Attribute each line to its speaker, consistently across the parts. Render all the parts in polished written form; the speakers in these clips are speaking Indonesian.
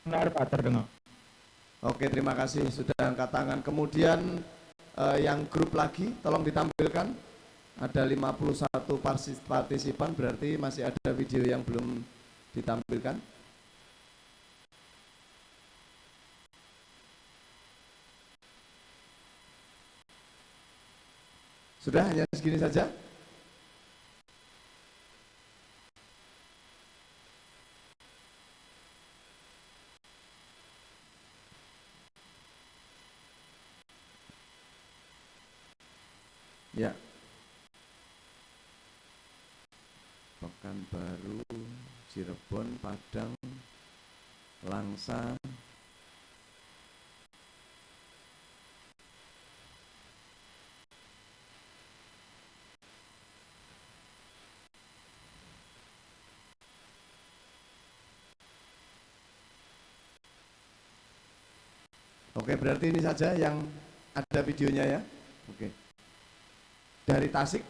Speaker 1: Benar Pak, terdengar.
Speaker 2: Oke, terima kasih sudah angkat tangan. Kemudian yang grup lagi tolong ditampilkan. Ada 51 partisipan, berarti masih ada video yang belum ditampilkan. Sudah hanya segini saja? Ya. Pekanbaru, Cirebon, Padang, Langsa. Oke, berarti ini saja yang ada videonya ya. Oke. Dari Tasik.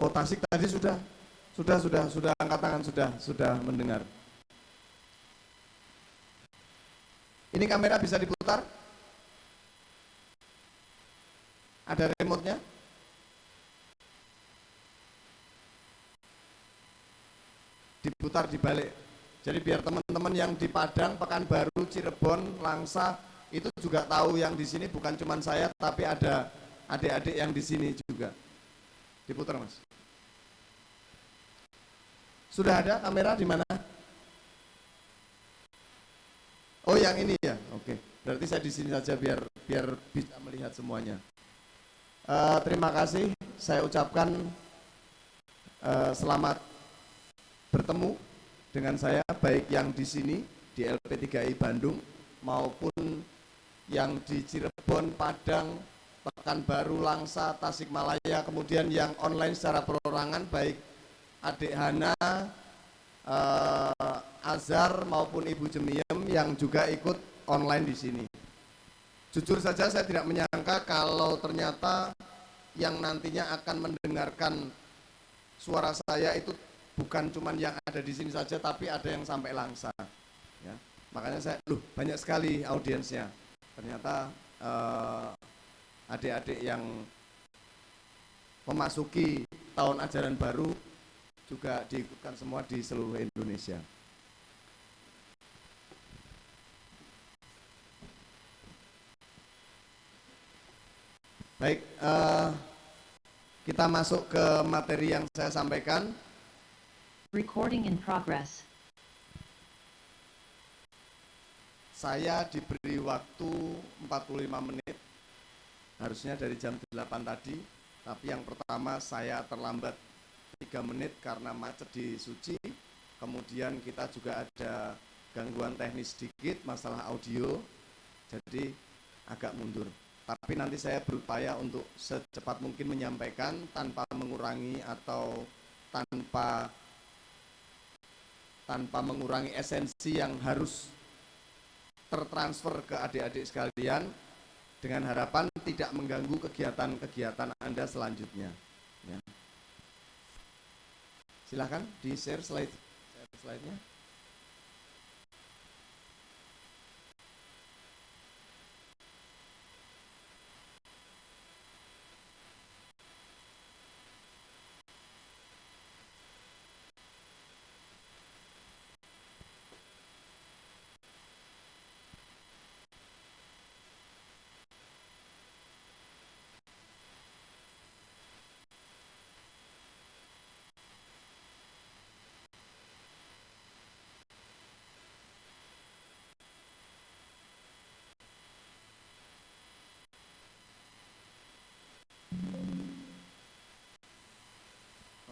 Speaker 2: Oh, Tasik tadi sudah angkat tangan, sudah mendengar. Ini kamera bisa diputar? Ada remote-nya? Diputar dibalik. Jadi biar teman-teman yang di Padang, Pekanbaru, Cirebon, Langsa itu juga tahu yang di sini bukan cuma saya, tapi ada adik-adik yang di sini juga. Diputar, Mas. Sudah ada kamera di mana? Oh, yang ini ya. Oke. Berarti saya di sini saja biar bisa melihat semuanya. Terima kasih. Saya ucapkan selamat bertemu dengan saya, baik yang di sini di LP3I Bandung maupun yang di Cirebon, Padang, Pekanbaru, Langsa, Tasikmalaya, kemudian yang online secara perorangan baik Adik Hana, Azhar maupun Ibu Jemiem yang juga ikut online di sini. Jujur saja saya tidak menyangka kalau ternyata yang nantinya akan mendengarkan suara saya itu bukan cuma yang ada di sini saja, tapi ada yang sampai Langsa. Ya. Makanya saya, banyak sekali audiensnya. Ternyata adik-adik yang memasuki tahun ajaran baru juga diikutkan semua di seluruh Indonesia. Baik, kita masuk ke materi yang saya sampaikan.
Speaker 3: Recording in progress.
Speaker 2: Saya diberi waktu 45 menit, harusnya dari jam 8 tadi, tapi yang pertama saya terlambat 3 menit karena macet di Suci, kemudian kita juga ada gangguan teknis sedikit, masalah audio, jadi agak mundur. Tapi nanti saya berupaya untuk secepat mungkin menyampaikan tanpa mengurangi atau tanpa mengurangi esensi yang harus tertransfer ke adik-adik sekalian, dengan harapan tidak mengganggu kegiatan-kegiatan Anda selanjutnya. Ya. Silahkan di-share slide-nya.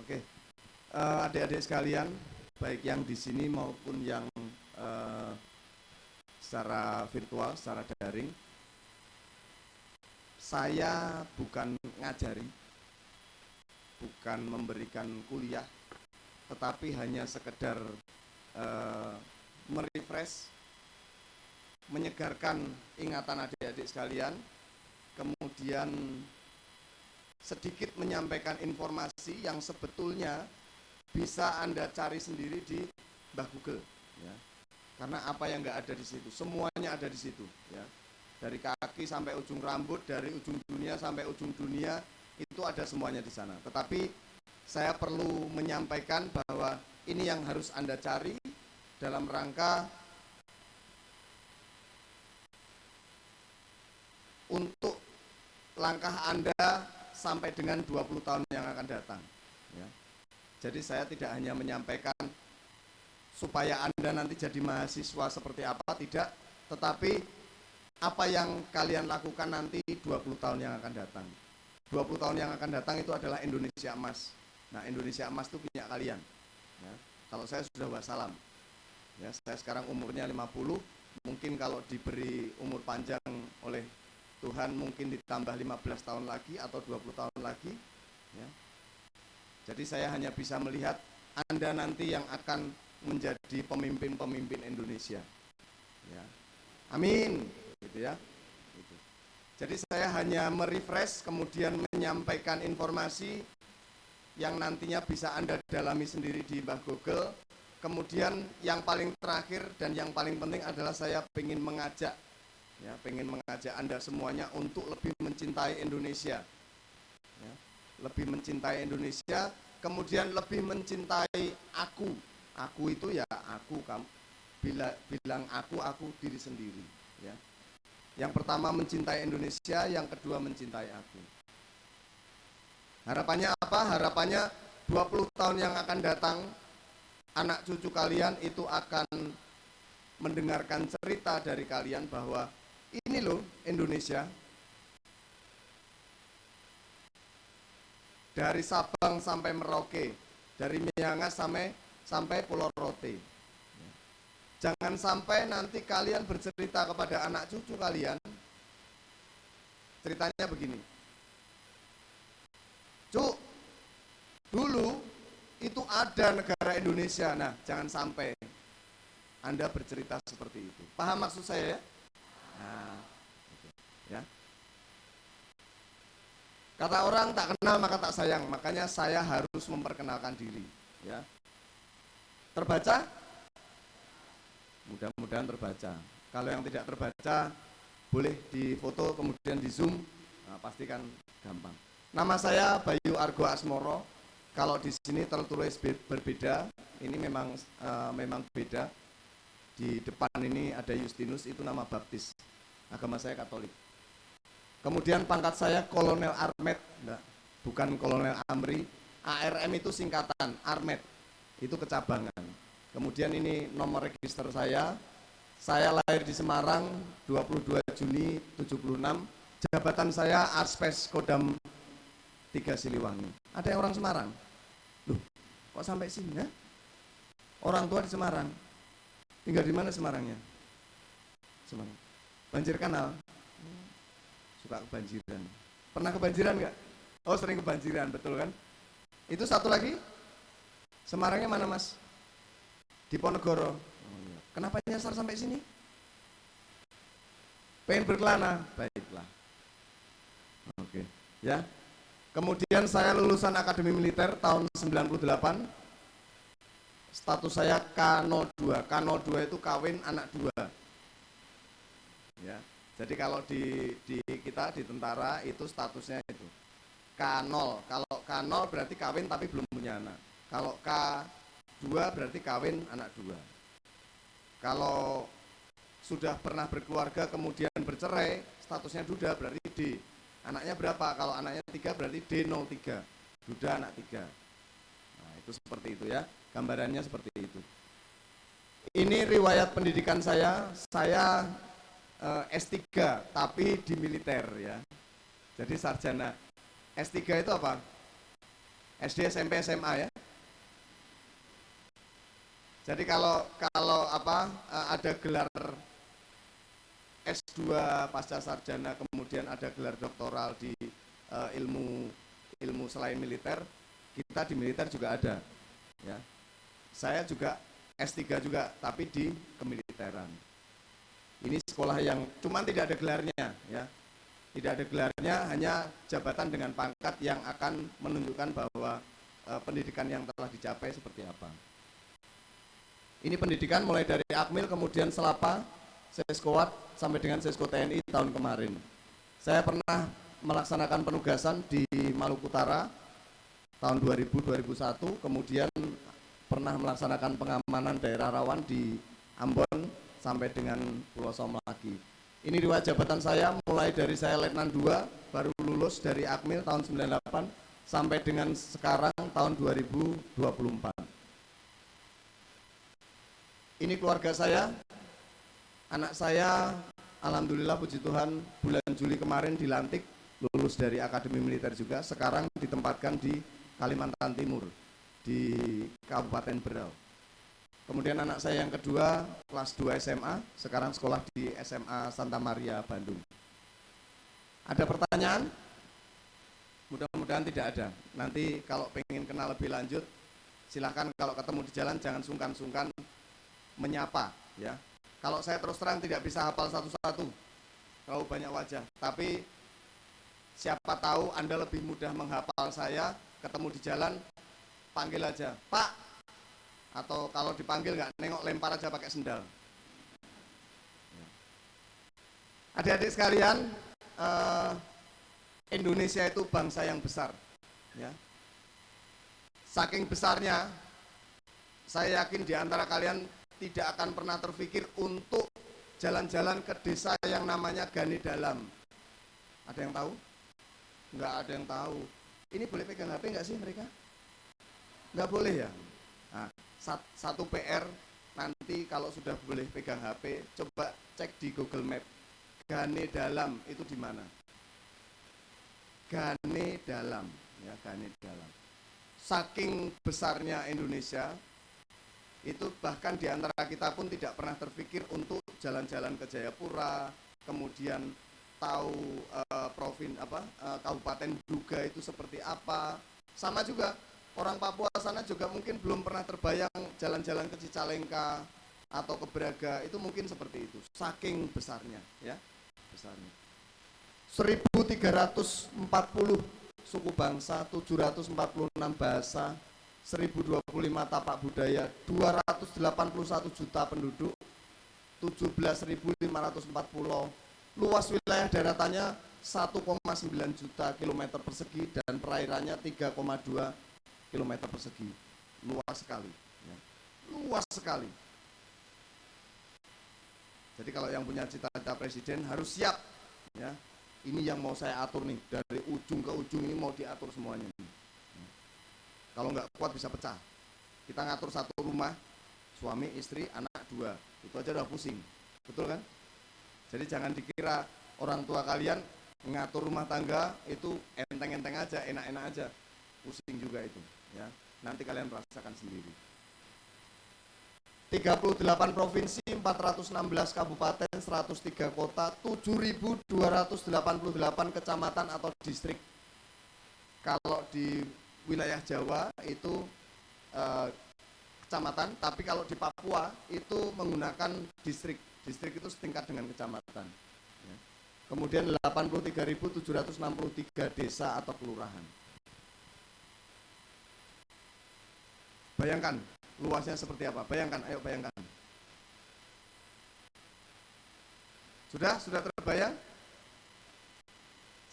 Speaker 2: Oke, adik-adik sekalian, baik yang di sini maupun yang secara virtual, secara daring, saya bukan ngajari, bukan memberikan kuliah, tetapi hanya sekedar merefresh, menyegarkan ingatan adik-adik sekalian, kemudian sedikit menyampaikan informasi yang sebetulnya bisa Anda cari sendiri di Mbah Google, ya. Karena apa yang nggak ada di situ, semuanya ada di situ, ya. Dari kaki sampai ujung rambut, dari ujung dunia sampai ujung dunia, itu ada semuanya di sana. Tetapi saya perlu menyampaikan bahwa ini yang harus Anda cari dalam rangka untuk langkah Anda sampai dengan 20 tahun yang akan datang, ya. Jadi saya tidak hanya menyampaikan supaya Anda nanti jadi mahasiswa seperti apa, tidak, tetapi apa yang kalian lakukan nanti 20 tahun yang akan datang. 20 tahun yang akan datang itu adalah Indonesia emas. Nah, Indonesia emas itu punya kalian, ya. Kalau saya sudah wassalam, ya, saya sekarang umurnya 50, mungkin kalau diberi umur panjang oleh Tuhan mungkin ditambah 15 tahun lagi atau 20 tahun lagi, ya. Jadi saya hanya bisa melihat Anda nanti yang akan menjadi pemimpin-pemimpin Indonesia, ya. Amin, gitu ya. Gitu. Jadi saya hanya merefresh, kemudian menyampaikan informasi yang nantinya bisa Anda dalami sendiri di Mbah Google. Kemudian yang paling terakhir dan yang paling penting adalah saya ingin mengajak, ya, pengen mengajak Anda semuanya untuk lebih mencintai Indonesia, ya, lebih mencintai Indonesia, kemudian lebih mencintai aku. Aku itu ya aku, kamu bilang aku diri sendiri, ya. Yang pertama mencintai Indonesia, yang kedua mencintai aku. Harapannya apa? Harapannya 20 tahun yang akan datang, anak cucu kalian itu akan mendengarkan cerita dari kalian bahwa ini loh Indonesia. Dari Sabang sampai Merauke, dari Miangas sampai Pulau Rote. Jangan sampai nanti kalian bercerita kepada anak cucu kalian, ceritanya begini. Cuk, dulu itu ada negara Indonesia. Nah, jangan sampai Anda bercerita seperti itu. Paham maksud saya ya? Nah, gitu, ya. Kata orang tak kenal maka tak sayang, makanya saya harus memperkenalkan diri, ya. Terbaca? Mudah-mudahan terbaca. Kalau yang tidak terbaca, boleh difoto kemudian di zoom, nah, pasti kan gampang. Nama saya Bayu Argo Asmoro. Kalau di sini tertulis berbeda, ini memang beda. Di depan ini ada Justinus, itu nama baptis. Agama saya Katolik. Kemudian pangkat saya Kolonel Armet, enggak, bukan Kolonel Amri. ARM itu singkatan, Armet, itu kecabangan. Kemudian ini nomor register saya lahir di Semarang 22 Juni 76, jabatan saya Aspes Kodam 3 Siliwangi. Ada yang orang Semarang? Loh, kok sampai sini ya? Orang tua di Semarang. Tinggal di mana Semarangnya? Semarang. Banjir Kanal. Suka kebanjiran. Pernah kebanjiran nggak? Oh, sering kebanjiran, betul kan? Itu satu lagi, Semarangnya mana mas? Di Ponegoro. Oh, iya. Kenapa nyasar sampai sini? Pengen berkelana, baiklah. Oke, ya. Kemudian saya lulusan Akademi Militer tahun 98. Status saya K02. K02 itu kawin anak 2. Ya. Jadi kalau di kita di tentara itu statusnya itu K0. Kalau K0 berarti kawin tapi belum punya anak. Kalau K2 berarti kawin anak 2. Kalau sudah pernah berkeluarga kemudian bercerai, statusnya duda berarti D. Anaknya berapa? Kalau anaknya 3 berarti D03. Duda anak 3. Nah, itu seperti itu ya. Gambarannya seperti itu. Ini riwayat pendidikan saya S3 tapi di militer ya. Jadi sarjana. S3 itu apa? SD, SMP, SMA ya. Jadi kalau ada gelar S2 pasca sarjana, kemudian ada gelar doktoral di ilmu selain militer, kita di militer juga ada ya. Saya juga S3 juga tapi di kemiliteran. Ini sekolah yang cuman tidak ada gelarnya ya. Tidak ada gelarnya, hanya jabatan dengan pangkat yang akan menunjukkan bahwa pendidikan yang telah dicapai seperti apa. Ini pendidikan mulai dari Akmil, kemudian Selapa, Seskowat, sampai dengan Sesko TNI tahun kemarin. Saya pernah melaksanakan penugasan di Maluku Utara tahun 2000-2001, kemudian pernah melaksanakan pengamanan daerah rawan di Ambon sampai dengan Pulau Somlaki. Ini riwayat jabatan saya mulai dari saya Letnan 2, baru lulus dari Akmil tahun 98 sampai dengan sekarang tahun 2024. Ini keluarga saya, anak saya alhamdulillah puji Tuhan bulan Juli kemarin dilantik, lulus dari Akademi Militer juga, sekarang ditempatkan di Kalimantan Timur, di Kabupaten Berau. Kemudian anak saya yang kedua kelas 2 SMA, sekarang sekolah di SMA Santa Maria, Bandung. Ada pertanyaan? Mudah-mudahan tidak ada. Nanti kalau pengen kenal lebih lanjut, silakan kalau ketemu di jalan jangan sungkan-sungkan menyapa, ya. Kalau saya terus terang tidak bisa hafal satu-satu, terlalu banyak wajah. Tapi siapa tahu Anda lebih mudah menghafal saya, ketemu di jalan, panggil aja, Pak. Atau kalau dipanggil nggak nengok, lempar aja pakai sendal. Adik-adik sekalian, Indonesia itu bangsa yang besar, ya. Saking besarnya, saya yakin di antara kalian tidak akan pernah terpikir untuk jalan-jalan ke desa yang namanya Gane Dalam. Ada yang tahu? Nggak ada yang tahu. Ini boleh pegang HP nggak sih mereka? Nggak boleh ya? Nah, satu PR, nanti kalau sudah boleh pegang HP, coba cek di Google Map. Gane Dalam itu di mana? Gane Dalam, ya, Gane Dalam. Saking besarnya Indonesia, itu bahkan di antara kita pun tidak pernah terpikir untuk jalan-jalan ke Jayapura, kemudian tahu Kabupaten Duga itu seperti apa. Sama juga orang Papua sana juga mungkin belum pernah terbayang jalan-jalan ke Cicalengka atau ke Braga, itu mungkin seperti itu. Saking besarnya, ya, besarnya. 1340 suku bangsa, 746 bahasa, 1025 tapak budaya, 281 juta penduduk, 17.504 pulau, luas wilayah daratannya 1,9 juta kilometer persegi dan perairannya 3,2 kilometer persegi. Luas sekali, ya. Luas sekali. Jadi kalau yang punya cita-cita presiden harus siap, ya. Ini yang mau saya atur nih, dari ujung ke ujung ini mau diatur semuanya. Kalau nggak kuat bisa pecah. Kita ngatur satu rumah, suami, istri, anak 2, itu aja udah pusing, betul kan? Jadi jangan dikira orang tua kalian ngatur rumah tangga itu enteng-enteng aja, enak-enak aja, pusing juga itu, ya. Nanti kalian rasakan sendiri. 38 provinsi, 416 kabupaten, 103 kota, 7.288 kecamatan atau distrik. Kalau di wilayah Jawa itu kecamatan, tapi kalau di Papua itu menggunakan distrik. Distrik itu setingkat dengan kecamatan. Kemudian 83.763 desa atau kelurahan. Bayangkan luasnya seperti apa? Bayangkan, ayo bayangkan. Sudah terbayang?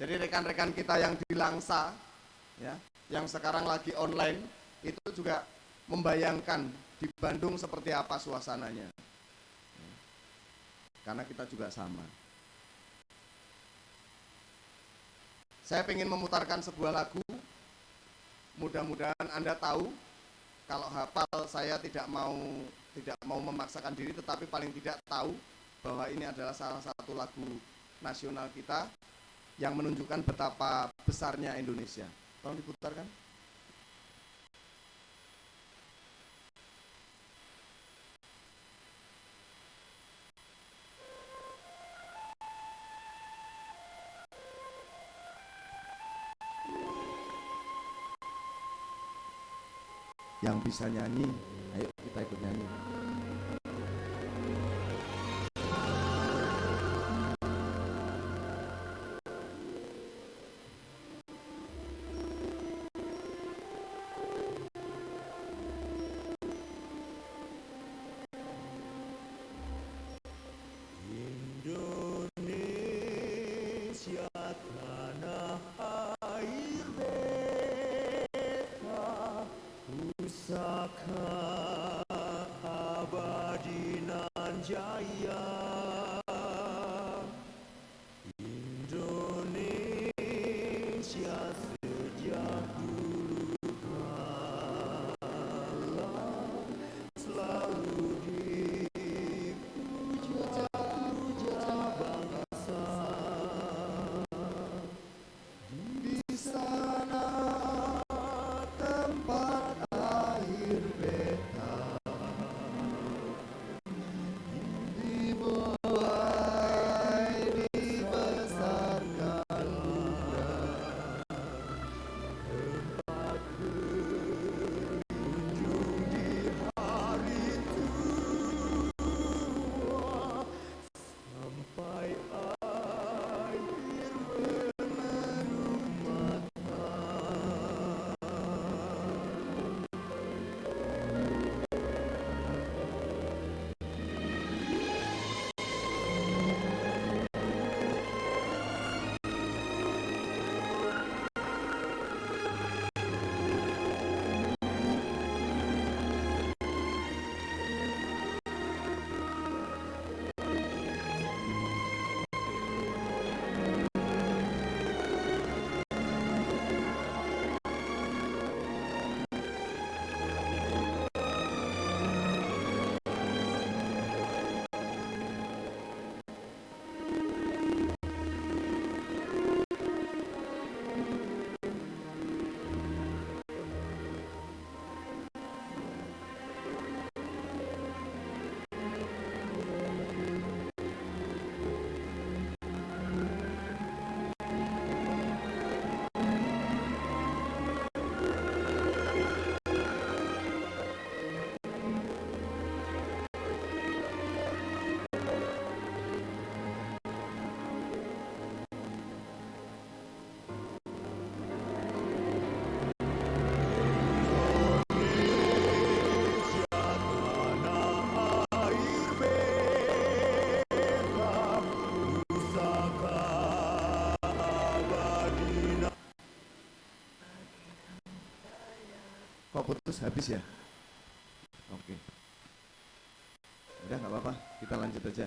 Speaker 2: Jadi rekan-rekan kita yang di Langsa, ya, yang sekarang lagi online, itu juga membayangkan di Bandung seperti apa suasananya. Karena kita juga sama. Saya ingin memutarkan sebuah lagu, mudah-mudahan Anda tahu. Kalau hafal saya tidak mau memaksakan diri, tetapi paling tidak tahu bahwa ini adalah salah satu lagu nasional kita yang menunjukkan betapa besarnya Indonesia. Tolong diputarkan. Yang bisa nyanyi, ayo kita ikut nyanyi. jaya, Indonesia sejak dulu kala selalu dipuja bangsa. Di sana tempat air beta dimulai dibesarkan bulan, tempat berkunjung di hari tua, sampai air bermenung mata. Kok putus habis ya? Oke. Udah nggak apa-apa, kita lanjut aja.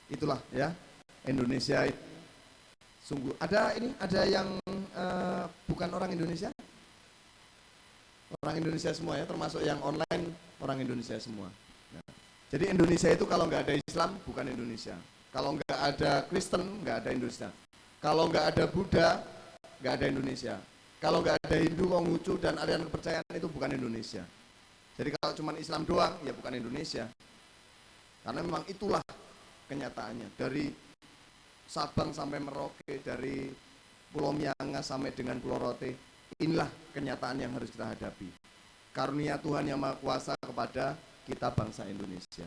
Speaker 2: Itulah ya, Indonesia sungguh ada yang bukan orang Indonesia? Orang Indonesia semua ya, termasuk yang online orang Indonesia semua. Nah, jadi Indonesia itu kalau nggak ada Islam bukan Indonesia. Kalau nggak ada Kristen, nggak ada Indonesia. Kalau nggak ada Buddha, nggak ada Indonesia. Kalau nggak ada Hindu, Konghucu, dan aliran kepercayaan itu bukan Indonesia. Jadi kalau cuma Islam doang, ya bukan Indonesia. Karena memang itulah kenyataannya. Dari Sabang sampai Merauke, dari Pulau Miangas sampai dengan Pulau Rote, inilah kenyataan yang harus kita hadapi. Karunia Tuhan yang Maha Kuasa kepada kita bangsa Indonesia.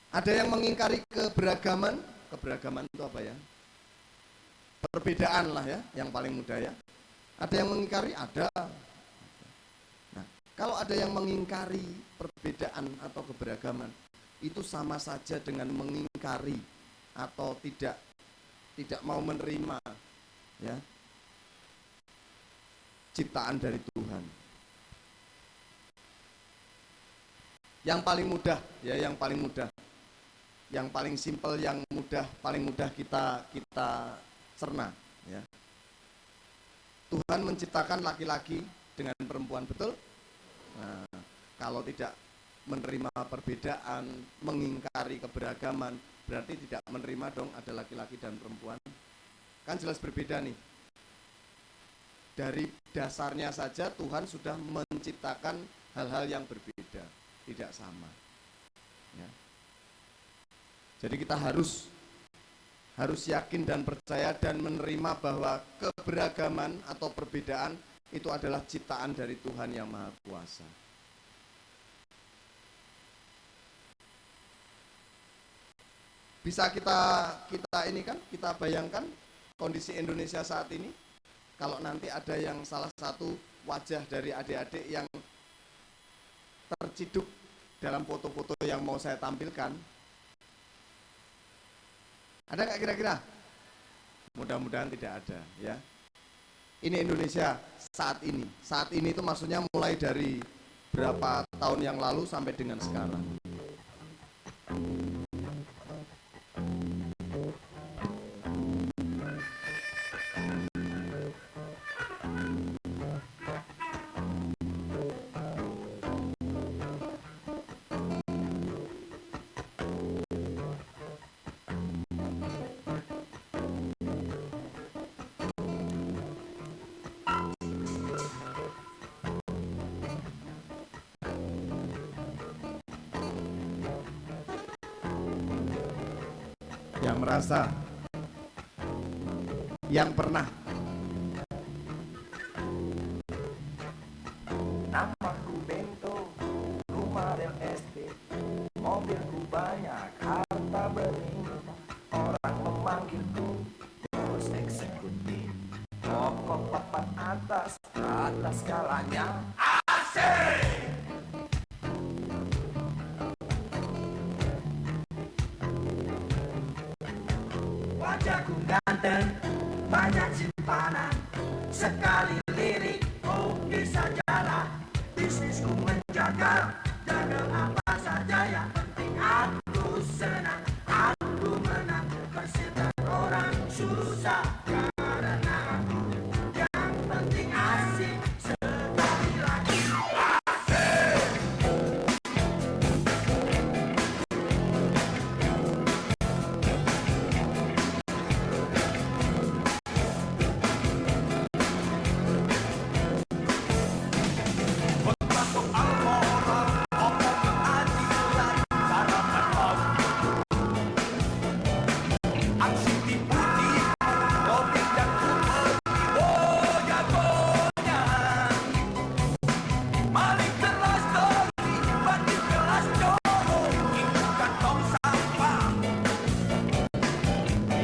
Speaker 2: Ada yang mengingkari keberagaman. Keberagaman itu apa ya? Perbedaan lah ya, yang paling mudah ya. Ada yang mengingkari? Ada. Nah, kalau ada yang mengingkari perbedaan atau keberagaman, itu sama saja dengan mengingkari atau tidak mau menerima ya ciptaan dari Tuhan. Yang paling mudah ya, yang paling simpel, paling mudah kita cerna ya. Tuhan menciptakan laki-laki dengan perempuan, betul? Nah, kalau tidak menerima perbedaan, mengingkari keberagaman, berarti tidak menerima dong ada laki-laki dan perempuan. Kan jelas berbeda nih. Dari dasarnya saja Tuhan sudah menciptakan hal-hal yang berbeda, tidak sama. Ya. Jadi kita harus yakin dan percaya dan menerima bahwa keberagaman atau perbedaan itu adalah ciptaan dari Tuhan yang Maha Kuasa. Bisa kita bayangkan kondisi Indonesia saat ini, kalau nanti ada yang salah satu wajah dari adik-adik yang terciduk dalam foto-foto yang mau saya tampilkan, ada nggak kira-kira? Mudah-mudahan tidak ada ya. Ini Indonesia saat ini. Saat ini itu maksudnya mulai dari berapa tahun yang lalu sampai dengan sekarang. Yang merasa, yang pernah.
Speaker 1: Namaku Bento, rumah real estate, mobilku banyak, harta berlimpah. Orang memanggilku bos eksekutif, pokok papan atas skalanya. Asik! Wajahku ganteng, banyak simpanan, sekali lirik, oh bisa jalan. Bisnisku menjaga, jaga apa saja, yang penting aku senang, aku menang. Persetan orang susah, karena aku yang penting asik. Sekali lagi asik.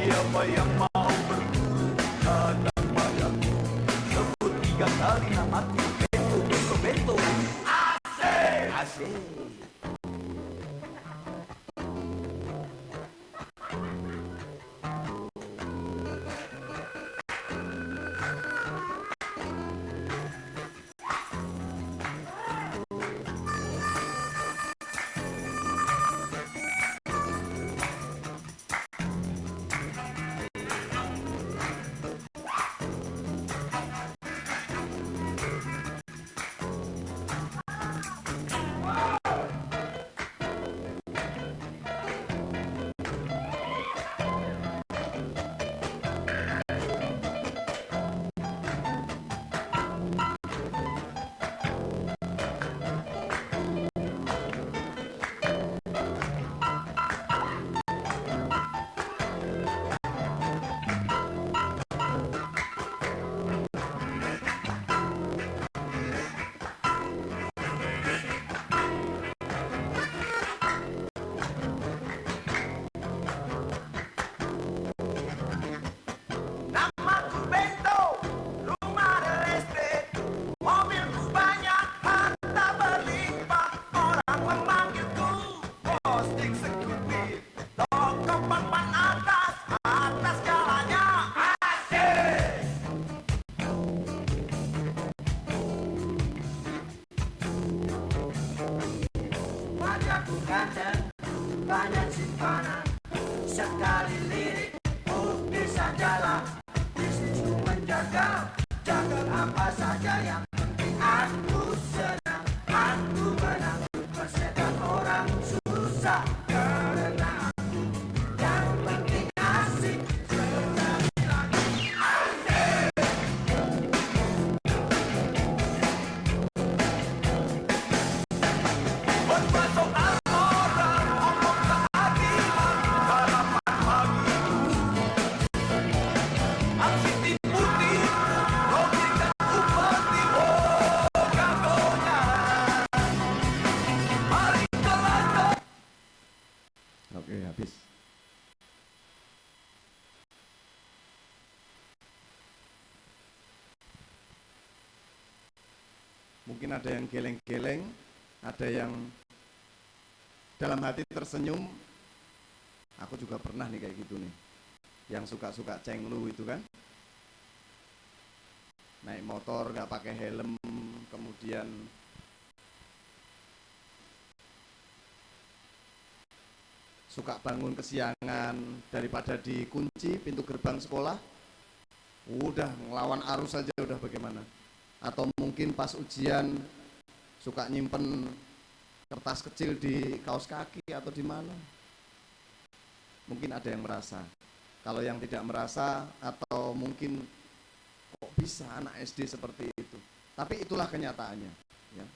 Speaker 1: Siapa yang mau berburu kadang padaku, sebut 3 kali namaku Bento, Bento, Bento. Asik, asik. Namaku Bento, rumah real estate, mobilku banyak, harta berlimpah. Orang memanggilku bos eksekutif, toko papan atas skalanya. Asik! Wajahku ganteng, banyak simpanan, sekali lirik, oh bisa jalan. Bisnisku menjaga, jaga apa saja, yang penting aku senang, aku menang. Persetan orang susah, karena aku yang penting asik. Sekali lagi asik. Berbuat soal orang, omong keadilan, harapan bagiku. Aksi putih, logika upati, oh jagonya. Mari kelas.
Speaker 2: Oke, habis. Mungkin ada yang geleng-geleng, ada yang dalam hati tersenyum. Aku juga pernah nih kayak gitu nih. Yang suka-suka cenglu itu kan. naik motor nggak pakai helm, kemudian suka bangun kesiangan, daripada dikunci pintu gerbang sekolah, udah ngelawan arus saja udah bagaimana. Atau mungkin pas ujian suka nyimpen kertas kecil di kaos kaki atau di mana. Mungkin ada yang merasa. Kalau yang tidak merasa atau mungkin kok bisa anak SD seperti itu. Tapi itulah kenyataannya, ya.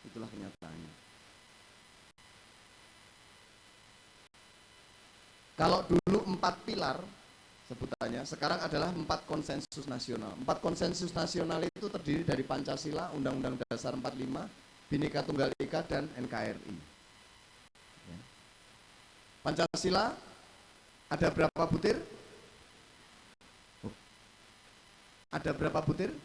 Speaker 2: Itulah kenyataannya. Kalau dulu 4 pilar sebutannya, sekarang adalah 4 konsensus nasional. 4 konsensus nasional itu terdiri dari Pancasila, Undang-Undang Dasar 45, Bhinneka Tunggal Ika, dan NKRI. Pancasila ada berapa butir? Ada berapa butir?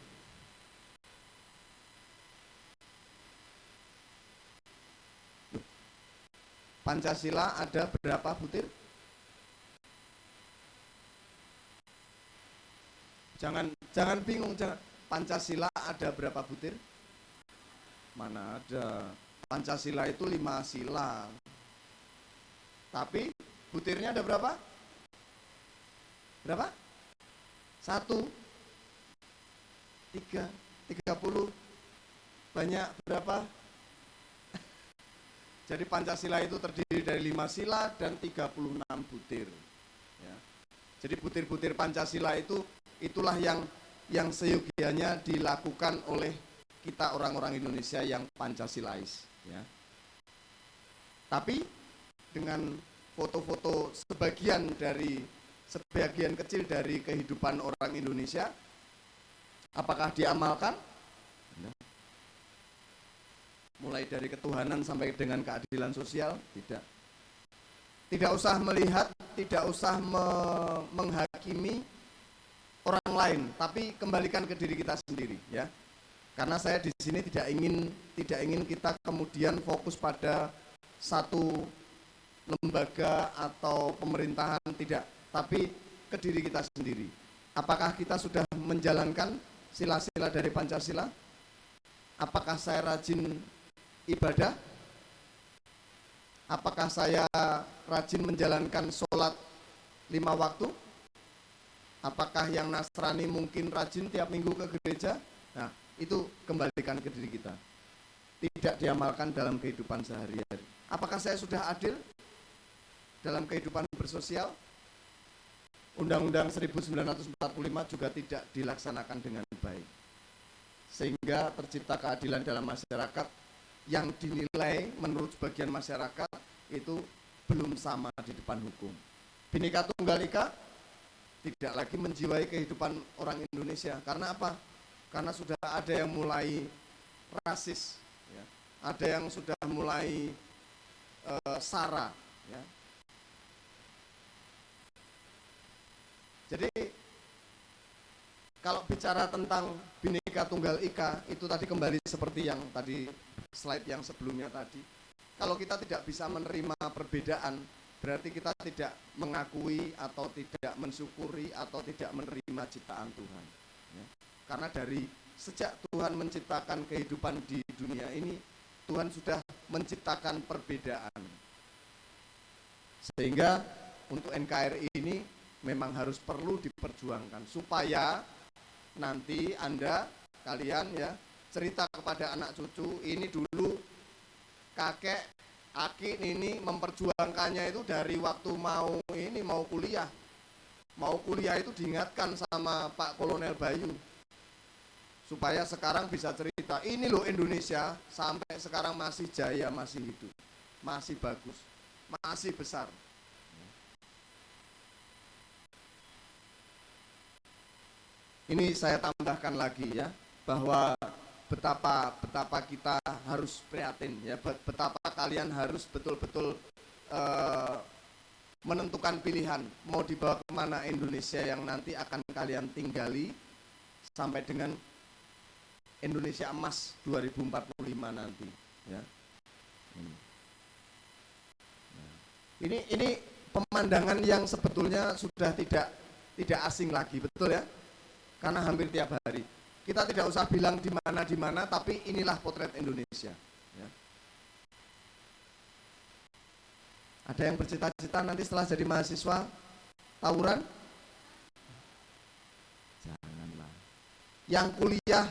Speaker 2: Pancasila ada berapa butir? Jangan bingung, jangan. Pancasila ada berapa butir? Mana ada. Pancasila itu 5 sila. Tapi butirnya ada berapa? Berapa? 1, 3, 30. Banyak berapa? Jadi Pancasila itu terdiri dari 5 sila dan 36 butir. Ya. Jadi butir-butir Pancasila itulah yang seyogianya dilakukan oleh kita orang-orang Indonesia yang Pancasilais, ya. Tapi dengan foto-foto sebagian kecil dari kehidupan orang Indonesia, apakah diamalkan? Mulai dari ketuhanan sampai dengan keadilan sosial, tidak. Tidak usah melihat, tidak usah menghakimi orang lain, tapi kembalikan ke diri kita sendiri, ya. Karena saya di sini tidak ingin kita kemudian fokus pada satu lembaga atau pemerintahan, tidak, tapi ke diri kita sendiri. Apakah kita sudah menjalankan sila-sila dari Pancasila? Apakah saya rajin ibadah? Apakah saya rajin menjalankan sholat 5 waktu? Apakah yang Nasrani mungkin rajin tiap minggu ke gereja? Nah, itu kembalikan ke diri kita. Tidak diamalkan dalam kehidupan sehari-hari. Apakah saya sudah adil dalam kehidupan bersosial? Undang-Undang 1945 juga tidak dilaksanakan dengan baik. Sehingga tercipta keadilan dalam masyarakat yang dinilai menurut sebagian masyarakat itu belum sama di depan hukum. Bhinneka Tunggal Ika tidak lagi menjiwai kehidupan orang Indonesia. Karena apa? Karena sudah ada yang mulai rasis, ya. Ada yang sudah mulai sara, ya. Jadi kalau bicara tentang Bhinneka Tunggal Ika, itu tadi kembali seperti yang tadi slide yang sebelumnya tadi. Kalau kita tidak bisa menerima perbedaan, berarti kita tidak mengakui atau tidak mensyukuri atau tidak menerima ciptaan Tuhan, ya. Karena dari sejak Tuhan menciptakan kehidupan di dunia ini, Tuhan sudah menciptakan perbedaan. Sehingga untuk NKRI ini memang harus perlu diperjuangkan supaya nanti kalian ya cerita kepada anak cucu, ini dulu kakek Aki ini memperjuangkannya itu dari waktu mau kuliah. Mau kuliah itu diingatkan sama Pak Kolonel Bayu. Supaya sekarang bisa cerita, ini loh Indonesia sampai sekarang masih jaya, masih hidup, masih bagus, masih besar. Ini saya tambahkan lagi ya, bahwa betapa kita harus prihatin ya, betapa kalian harus betul-betul menentukan pilihan mau dibawa kemana Indonesia yang nanti akan kalian tinggali sampai dengan Indonesia Emas 2045 nanti ya. Ini pemandangan yang sebetulnya sudah tidak asing lagi, betul ya, karena hampir tiap hari. Kita tidak usah bilang di mana, tapi inilah potret Indonesia. Ya. Ada yang bercita-cita nanti setelah jadi mahasiswa tawuran? Janganlah. Yang kuliah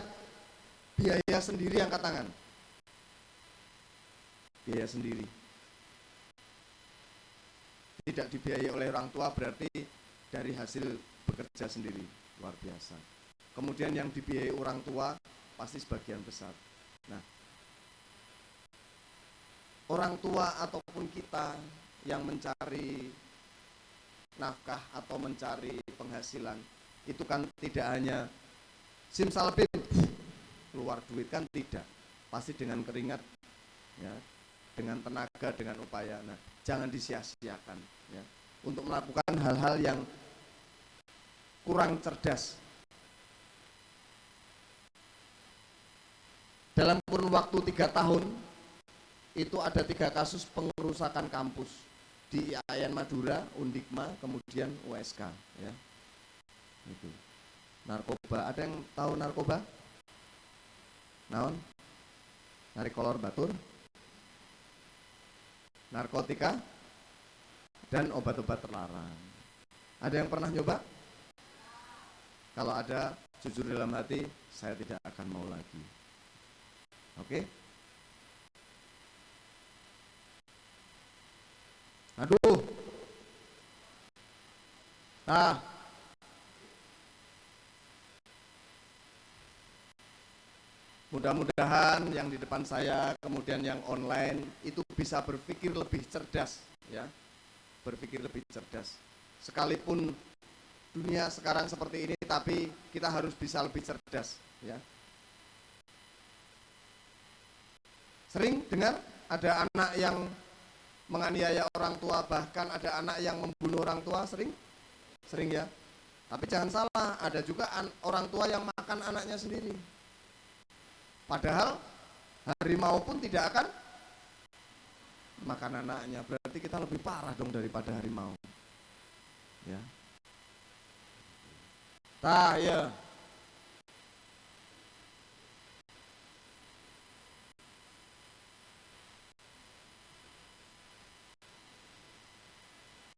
Speaker 2: biaya sendiri angkat tangan. Biaya sendiri. Tidak dibiayai oleh orang tua berarti dari hasil bekerja sendiri. Luar biasa. Kemudian yang dibiayai orang tua pasti sebagian besar. Nah, orang tua ataupun kita yang mencari nafkah atau mencari penghasilan itu kan tidak hanya simsalabim keluar duit, kan tidak, pasti dengan keringat, ya, dengan tenaga, dengan upaya. Nah, jangan disia-siakan, ya, untuk melakukan hal-hal yang kurang cerdas. Dalam kurun waktu 3 tahun itu ada 3 kasus pengerusakan kampus di IAIN Madura, Undikma, kemudian USK, ya. Itu. Narkoba, ada yang tahu narkoba? Naon? Narik kolor batur, narkotika, dan obat-obat terlarang. Ada yang pernah nyoba? Kalau ada, jujur dalam hati, saya tidak akan mau lagi. Oke? Aduh. Nah, mudah-mudahan yang di depan saya, kemudian yang online itu bisa berpikir lebih cerdas, ya. Berpikir lebih cerdas. Sekalipun dunia sekarang seperti ini, tapi kita harus bisa lebih cerdas, ya. Sering dengar ada anak yang menganiaya orang tua, bahkan ada anak yang membunuh orang tua, sering ya. Tapi jangan salah, ada juga orang tua yang makan anaknya sendiri. Padahal harimau pun tidak akan makan anaknya. Berarti kita lebih parah dong daripada harimau. Ya. Tah, ya.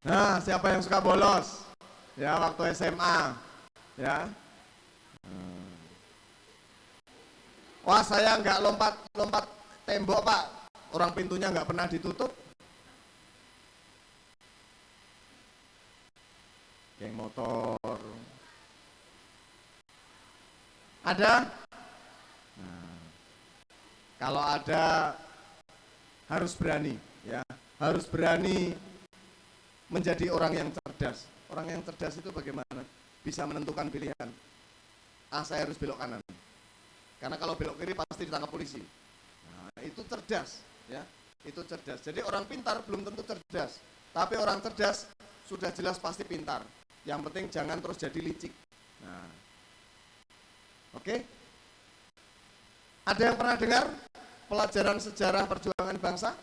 Speaker 2: Nah, siapa yang suka bolos? Ya, waktu SMA. Ya. Wah, saya nggak lompat tembok, Pak. Orang pintunya nggak pernah ditutup. Geng motor. Ada? Nah, kalau ada harus berani, ya. Harus berani menjadi orang yang cerdas. Orang yang cerdas itu bagaimana? Bisa menentukan pilihan. Saya harus belok kanan. Karena kalau belok kiri pasti ditangkap polisi. Nah, itu cerdas, ya. Itu cerdas. Jadi orang pintar belum tentu cerdas, tapi orang cerdas sudah jelas pasti pintar. Yang penting jangan terus jadi licik. Nah, oke. Ada yang pernah dengar pelajaran sejarah perjuangan bangsa?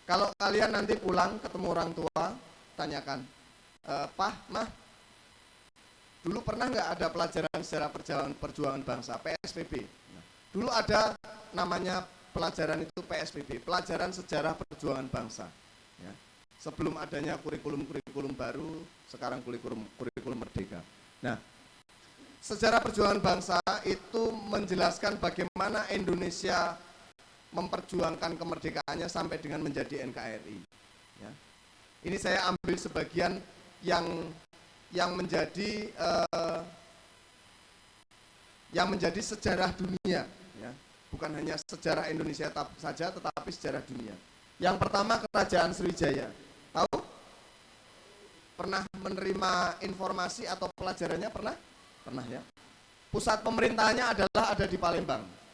Speaker 2: Kalau kalian nanti pulang ketemu orang tua, tanyakan, Pah, Mah, dulu pernah nggak ada pelajaran sejarah perjuangan bangsa, PSBB? Nah, dulu ada namanya pelajaran itu PSBB, pelajaran sejarah perjuangan bangsa. Ya. Sebelum adanya kurikulum baru, sekarang kurikulum merdeka. Nah, sejarah perjuangan bangsa itu menjelaskan bagaimana Indonesia memperjuangkan kemerdekaannya sampai dengan menjadi NKRI. Ya. Ini saya ambil sebagian yang menjadi sejarah dunia, ya. Bukan hanya sejarah Indonesia saja, tetapi sejarah dunia. Yang pertama, Kerajaan Sriwijaya. Tahu? Pernah menerima informasi atau pelajarannya? Pernah, ya. Pusat pemerintahannya ada di Palembang.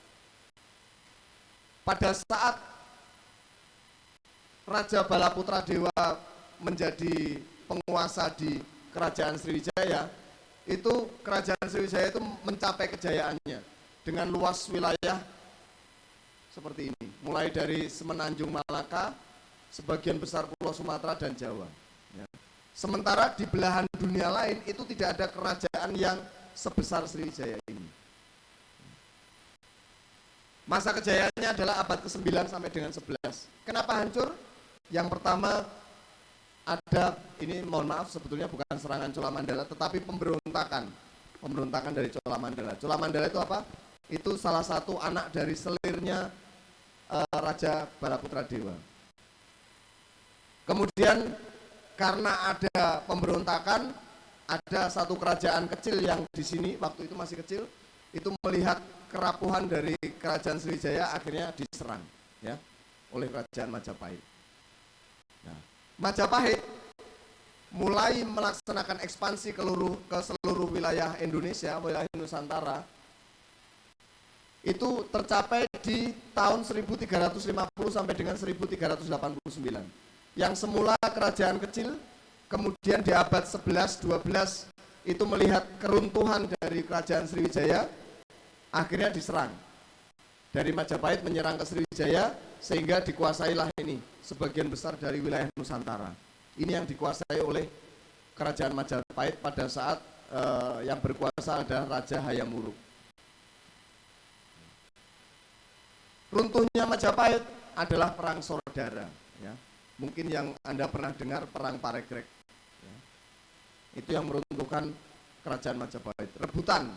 Speaker 2: Pada saat Raja Balaputra Dewa menjadi penguasa di Kerajaan Sriwijaya, itu Kerajaan Sriwijaya itu mencapai kejayaannya dengan luas wilayah seperti ini, mulai dari Semenanjung Malaka, sebagian besar Pulau Sumatera dan Jawa. Ya. Sementara di belahan dunia lain itu tidak ada kerajaan yang sebesar Sriwijaya ini. Masa kejayaannya adalah abad ke-9 sampai dengan 11. Kenapa hancur? Yang pertama ada, ini mohon maaf sebetulnya bukan serangan Cholamandala, tetapi pemberontakan dari Cholamandala. Cholamandala itu apa? Itu salah satu anak dari selirnya Raja Balaputra Dewa. Kemudian karena ada pemberontakan, ada satu kerajaan kecil yang di sini waktu itu masih kecil, itu melihat kerapuhan dari kerajaan Sriwijaya, akhirnya diserang ya oleh kerajaan Majapahit. Nah, Majapahit mulai melaksanakan ekspansi ke seluruh wilayah Indonesia, wilayah Nusantara. Itu tercapai di tahun 1350 sampai dengan 1389. Yang semula kerajaan kecil, kemudian di abad 11-12 itu melihat keruntuhan dari kerajaan Sriwijaya, akhirnya diserang. Dari Majapahit menyerang ke Sriwijaya, sehingga dikuasailah ini sebagian besar dari wilayah Nusantara. Ini yang dikuasai oleh kerajaan Majapahit pada saat yang berkuasa adalah Raja Hayam Wuruk. Runtuhnya Majapahit adalah perang saudara. Ya. Mungkin yang Anda pernah dengar perang Paregreg. Ya. Itu yang meruntuhkan kerajaan Majapahit. Rebutan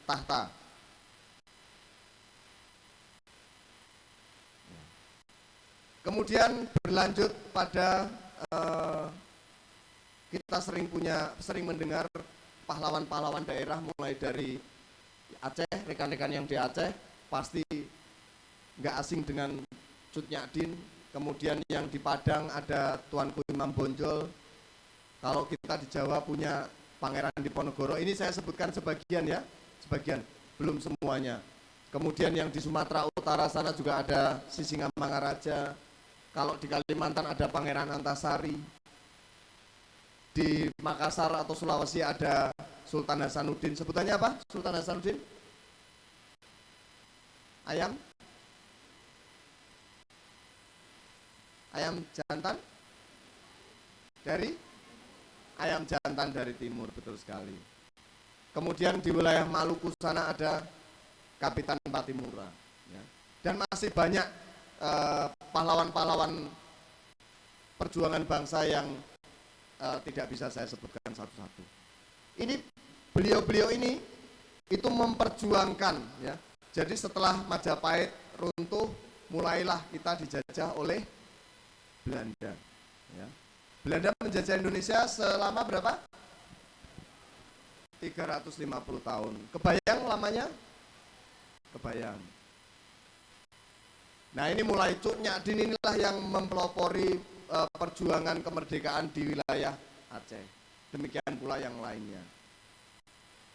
Speaker 2: tahta. Kemudian berlanjut pada kita sering mendengar pahlawan-pahlawan daerah, mulai dari Aceh, rekan-rekan yang di Aceh pasti nggak asing dengan Cut Nyadin. Kemudian yang di Padang ada Tuanku Imam Bonjol. Kalau kita di Jawa punya Pangeran Diponegoro. Ini saya sebutkan sebagian ya, sebagian, belum semuanya. Kemudian yang di Sumatera Utara sana juga ada Sisingamangaraja. Kalau di Kalimantan ada Pangeran Antasari. Di Makassar atau Sulawesi ada Sultan Hasanuddin. Sebutannya apa? Sultan Hasanuddin? Ayam jantan dari ayam jantan dari timur, betul sekali. Kemudian di wilayah Maluku sana ada Kapitan Patimura ya. Dan masih banyak pahlawan-pahlawan perjuangan bangsa yang tidak bisa saya sebutkan satu-satu. Ini beliau-beliau ini itu memperjuangkan ya. Jadi setelah Majapahit runtuh, mulailah kita dijajah oleh Belanda. Ya. Belanda menjajah Indonesia selama berapa? 350 tahun. Kebayang lamanya? Kebayang. Nah ini mulai Cut Nyadin inilah yang mempelopori perjuangan kemerdekaan di wilayah Aceh. Demikian pula yang lainnya.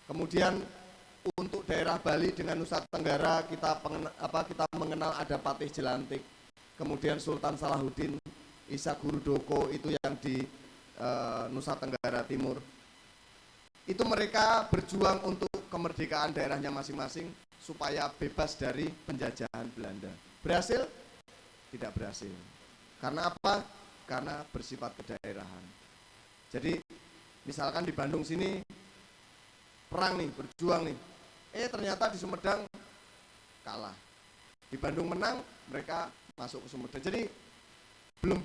Speaker 2: Kemudian untuk daerah Bali dengan Nusa Tenggara kita mengenal ada Patih Jelantik, kemudian Sultan Salahuddin, Isa Gurudoko itu yang di Nusa Tenggara Timur. Itu mereka berjuang untuk kemerdekaan daerahnya masing-masing supaya bebas dari penjajahan Belanda. Berhasil? Tidak berhasil. Karena apa? Karena bersifat kedaerahan. Jadi misalkan di Bandung sini perang nih, berjuang nih. Ternyata di Sumedang kalah. Di Bandung menang, mereka masuk ke Sumedang. Jadi belum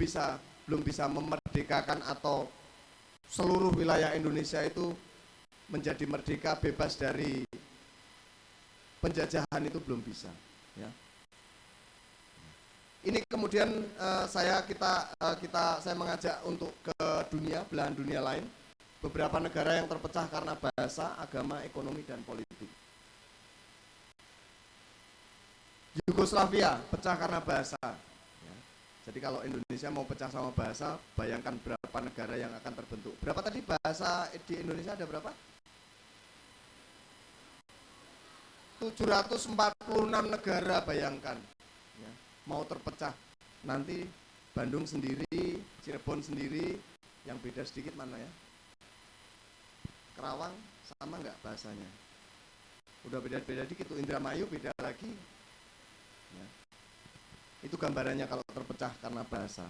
Speaker 2: bisa memerdekakan atau seluruh wilayah Indonesia itu menjadi merdeka bebas dari penjajahan, itu belum bisa. Ya. Ini kemudian saya mengajak untuk ke dunia, belahan dunia lain. Beberapa negara yang terpecah karena bahasa, agama, ekonomi, dan politik. Yugoslavia pecah karena bahasa. Ya. Jadi kalau Indonesia mau pecah sama bahasa, bayangkan berapa negara yang akan terbentuk. Berapa tadi bahasa di Indonesia ada berapa? 746 negara, bayangkan. Ya. Mau terpecah. Nanti Bandung sendiri, Cirebon sendiri, yang beda sedikit mana ya? Kerawang sama nggak bahasanya? Udah beda-beda dikit tuh, Indramayu beda lagi. Ya. Itu gambarannya kalau terpecah karena bahasa.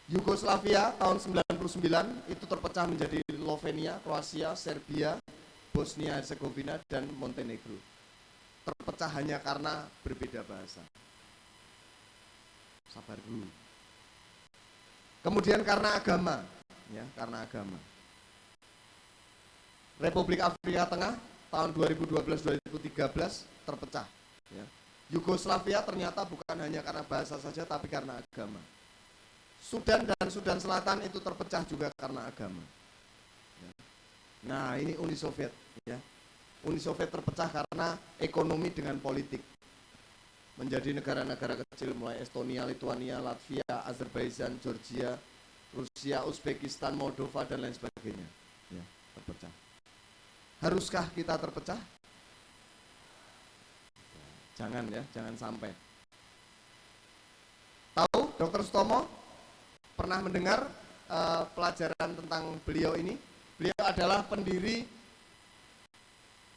Speaker 2: Yugoslavia tahun 99 itu terpecah menjadi Slovenia, Kroasia, Serbia, Bosnia Herzegovina dan Montenegro. Terpecah hanya karena berbeda bahasa. Sabar dulu. Kemudian karena agama, ya, karena agama. Republik Afrika Tengah tahun 2012-2013 terpecah. Ya. Yugoslavia ternyata bukan hanya karena bahasa saja, tapi karena agama. Sudan dan Sudan Selatan itu terpecah juga karena agama. Ya. Nah, ini Uni Soviet. Ya. Uni Soviet terpecah karena ekonomi dengan politik. Menjadi negara-negara kecil mulai Estonia, Lituania, Latvia, Azerbaijan, Georgia, Rusia, Uzbekistan, Moldova, dan lain sebagainya. Ya, terpecah. Haruskah kita terpecah? Jangan ya, jangan sampai. Tahu Dr. Sutomo? Pernah mendengar pelajaran tentang beliau ini? Beliau adalah pendiri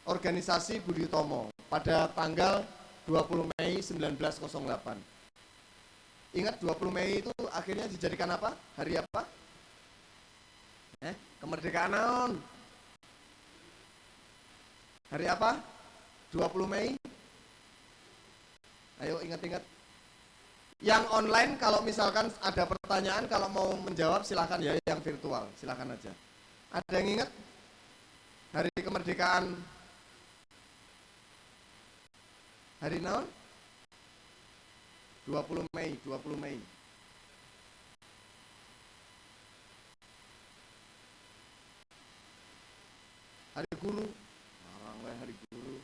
Speaker 2: organisasi Budi Utomo pada tanggal 20 Mei 1908. Ingat 20 Mei itu akhirnya dijadikan apa? Hari apa? Kemerdekaan naon? Hari apa? 20 Mei? Ayo ingat-ingat. Yang online kalau misalkan ada pertanyaan, kalau mau menjawab silahkan ya, yang virtual silahkan aja. Ada yang ingat? Hari kemerdekaan hari naon? 20 Mei, 20 Mei. Hari Guru. Hari Guru.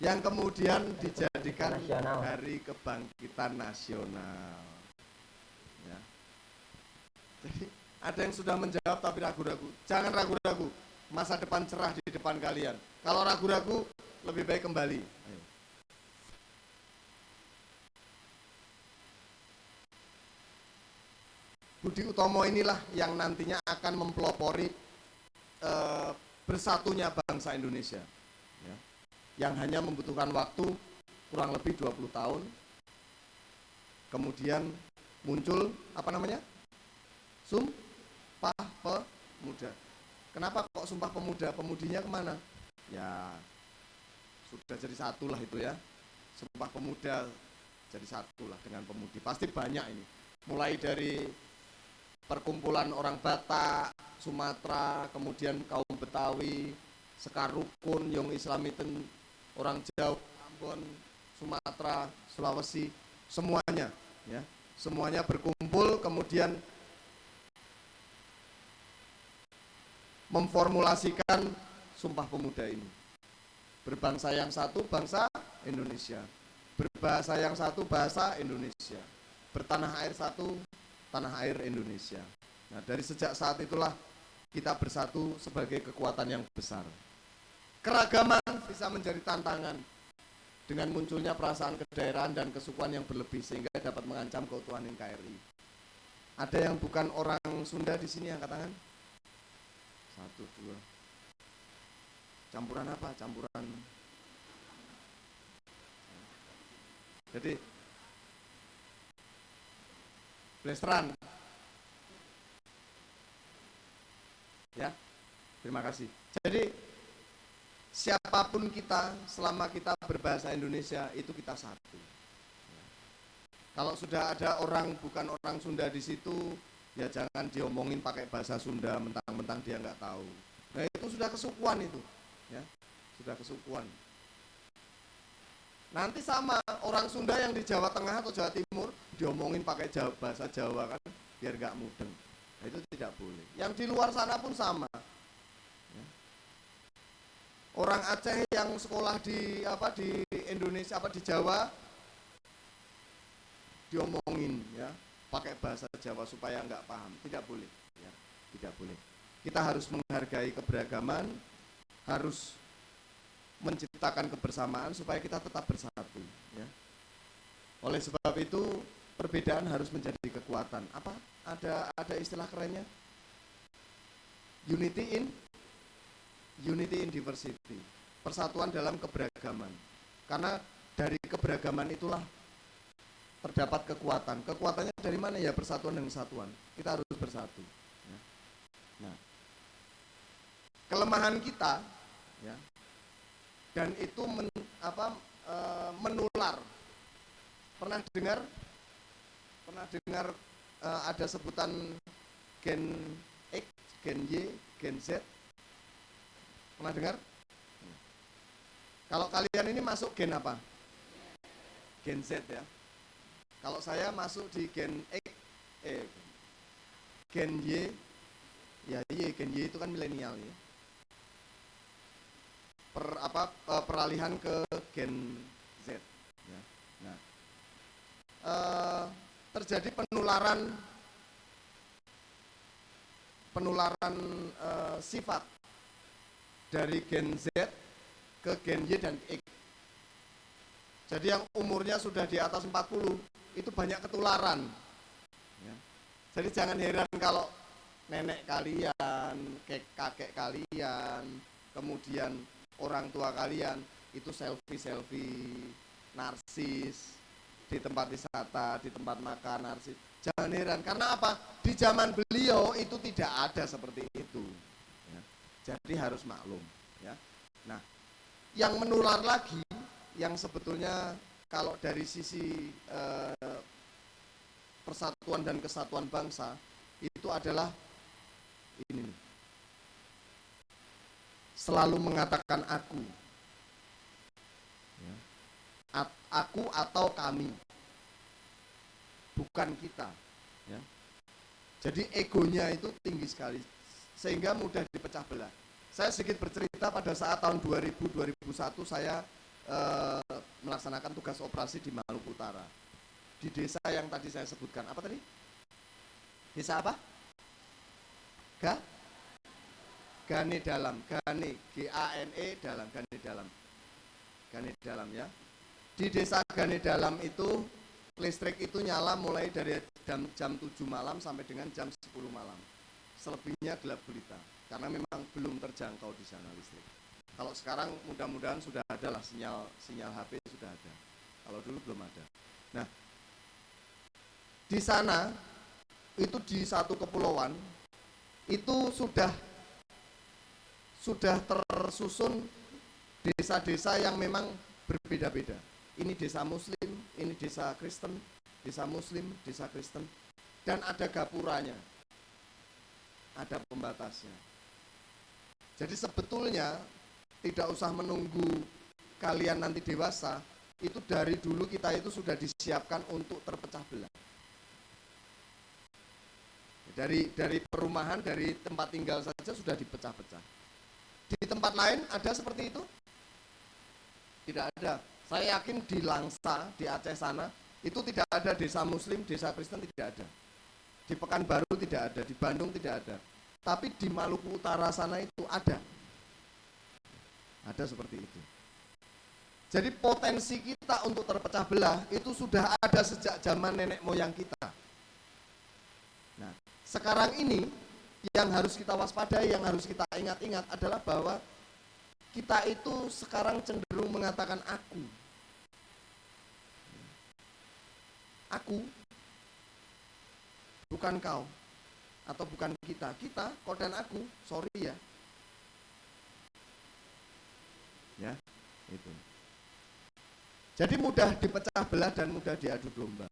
Speaker 2: Yang kemudian dijadikan Hari Kebangkitan Nasional. Ya. Jadi ada yang sudah menjawab tapi ragu-ragu. Jangan ragu-ragu. Masa depan cerah di depan kalian. Kalau ragu-ragu, lebih baik kembali. Ayo. Budi Utomo inilah yang nantinya akan mempelopori bersatunya bangsa Indonesia. Ya. Yang hanya membutuhkan waktu kurang lebih 20 tahun. Kemudian muncul, apa namanya? Sumpah Pemuda. Kenapa kok Sumpah Pemuda? Pemudinya kemana? Ya, sudah jadi satu lah itu ya. Sumpah Pemuda jadi satu lah dengan pemudi. Pasti banyak ini. Mulai dari perkumpulan orang Batak, Sumatera, kemudian kaum Betawi, Sekar Rukun, Yong Islamiten, orang Jawa, Ambon, Sumatera, Sulawesi, semuanya, ya, semuanya berkumpul, kemudian memformulasikan Sumpah Pemuda ini. Berbangsa yang satu, bangsa Indonesia. Berbahasa yang satu, bahasa Indonesia. Bertanah air satu, tanah air Indonesia. Nah, dari sejak saat itulah kita bersatu sebagai kekuatan yang besar. Keragaman bisa menjadi tantangan dengan munculnya perasaan kedaerahan dan kesukuan yang berlebih sehingga dapat mengancam keutuhan NKRI. Ada yang bukan orang Sunda di sini angkat tangan? 1, 2. Campuran apa? Campuran. Jadi Blesteran. Ya, terima kasih. Jadi siapapun kita, selama kita berbahasa Indonesia itu kita satu. Kalau sudah ada orang bukan orang Sunda di situ, ya jangan diomongin pakai bahasa Sunda mentang-mentang dia nggak tahu. Nah itu sudah kesukuan itu, ya sudah kesukuan. Nanti sama orang Sunda yang di Jawa Tengah atau Jawa Timur diomongin pakai bahasa Jawa kan, biar nggak mudeng. Nah, itu tidak boleh. Yang di luar sana pun sama. Ya. Orang Aceh yang sekolah di Indonesia di Jawa diomongin ya pakai bahasa Jawa supaya nggak paham. Tidak boleh. Ya, tidak boleh. Kita harus menghargai keberagaman, harus menciptakan kebersamaan supaya kita tetap bersatu. Ya. Oleh sebab itu perbedaan harus menjadi kekuatan. Apa? Ada istilah kerennya? Unity in diversity. Persatuan dalam keberagaman. Karena dari keberagaman itulah terdapat kekuatan. Kekuatannya dari mana ya? Persatuan dan kesatuan. Kita harus bersatu. Ya. Nah, kelemahan kita, ya, dan itu menular. Pernah dengar ada sebutan gen X, gen Y, gen Z? Pernah dengar? Kalau kalian ini masuk gen apa? Gen Z ya. Kalau saya masuk di gen X, gen Y, ya Y, gen Y itu kan milenial ya. Peralihan ke gen Z. Ya. Nah, terjadi penularan sifat dari gen Z ke gen Y dan X. Jadi yang umurnya sudah di atas 40 itu banyak ketularan. Ya. Jadi jangan heran kalau nenek kalian, kakek kalian, kemudian orang tua kalian itu selfie, narsis di tempat wisata, di tempat makan, narsis. Jangan heran, karena apa? Di zaman beliau itu tidak ada seperti itu. Ya. Jadi harus maklum. Ya. Nah, yang menular lagi, yang sebetulnya kalau dari sisi persatuan dan kesatuan bangsa, itu adalah ini nih. Selalu mengatakan aku. Ya. Aku atau kami. Bukan kita. Ya. Jadi egonya itu tinggi sekali, sehingga mudah dipecah belah. Saya sedikit bercerita pada saat tahun 2000-2001 saya melaksanakan tugas operasi di Maluku Utara. Di desa yang tadi saya sebutkan. Apa tadi? Desa apa? Gane Dalam, Gane, Gane Dalam, Gane Dalam. Gane Dalam ya. Di desa Gane Dalam itu listrik itu nyala mulai dari jam 7 malam sampai dengan jam 10 malam. Selebihnya gelap gulita karena memang belum terjangkau di sana listrik. Kalau sekarang mudah-mudahan sudah ada lah sinyal HP sudah ada. Kalau dulu belum ada. Nah, di sana itu di satu kepulauan itu sudah tersusun desa-desa yang memang berbeda-beda. Ini desa Muslim, ini desa Kristen, desa Muslim, desa Kristen, dan ada gapuranya, ada pembatasnya. Jadi sebetulnya tidak usah menunggu kalian nanti dewasa, itu dari dulu kita itu sudah disiapkan untuk terpecah belah. Dari perumahan, dari tempat tinggal saja sudah dipecah-pecah. Di tempat lain ada seperti itu? Tidak ada. Saya yakin di Langsa, di Aceh sana, itu tidak ada desa Muslim, desa Kristen tidak ada. Di Pekanbaru tidak ada, di Bandung tidak ada. Tapi di Maluku Utara sana itu ada. Ada seperti itu. Jadi potensi kita untuk terpecah belah itu sudah ada sejak zaman nenek moyang kita. Nah, sekarang ini yang harus kita waspadai, yang harus kita ingat-ingat adalah bahwa kita itu sekarang cenderung mengatakan aku. Aku, bukan kau, atau bukan kita. Kita, kau dan aku, sorry ya. Ya, itu. Jadi mudah dipecah belah dan mudah diadu domba.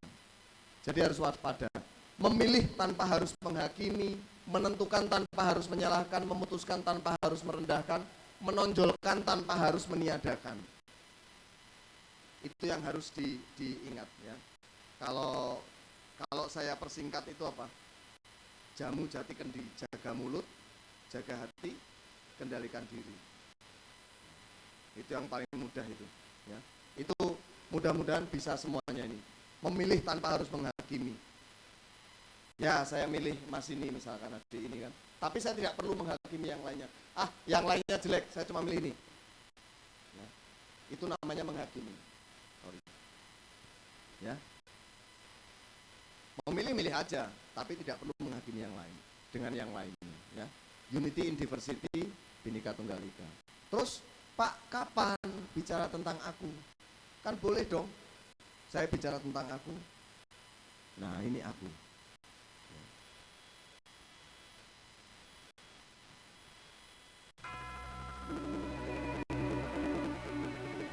Speaker 2: Jadi harus waspada. Memilih tanpa harus menghakimi, menentukan tanpa harus menyalahkan, memutuskan tanpa harus merendahkan, menonjolkan tanpa harus meniadakan. Itu yang harus diingat ya. Kalau saya persingkat itu apa? Jamu jati kendi, jaga mulut, jaga hati, kendalikan diri. Itu yang paling mudah itu ya. Itu mudah-mudahan bisa semuanya ini. Memilih tanpa harus menghakimi. Ya, saya milih Mas ini misalkan adik ini kan. Tapi saya tidak perlu menghakimi yang lainnya. Yang lainnya jelek, saya cuma milih ini. Ya. Itu namanya menghakimi. Sorry. Ya. Memilih-milih aja, tapi tidak perlu menghakimi yang lain dengan yang lainnya. Ya. Unity in diversity, Bhinneka Tunggal Ika. Terus, Pak, kapan bicara tentang aku? Kan boleh dong. Saya bicara tentang aku. Nah, ini aku.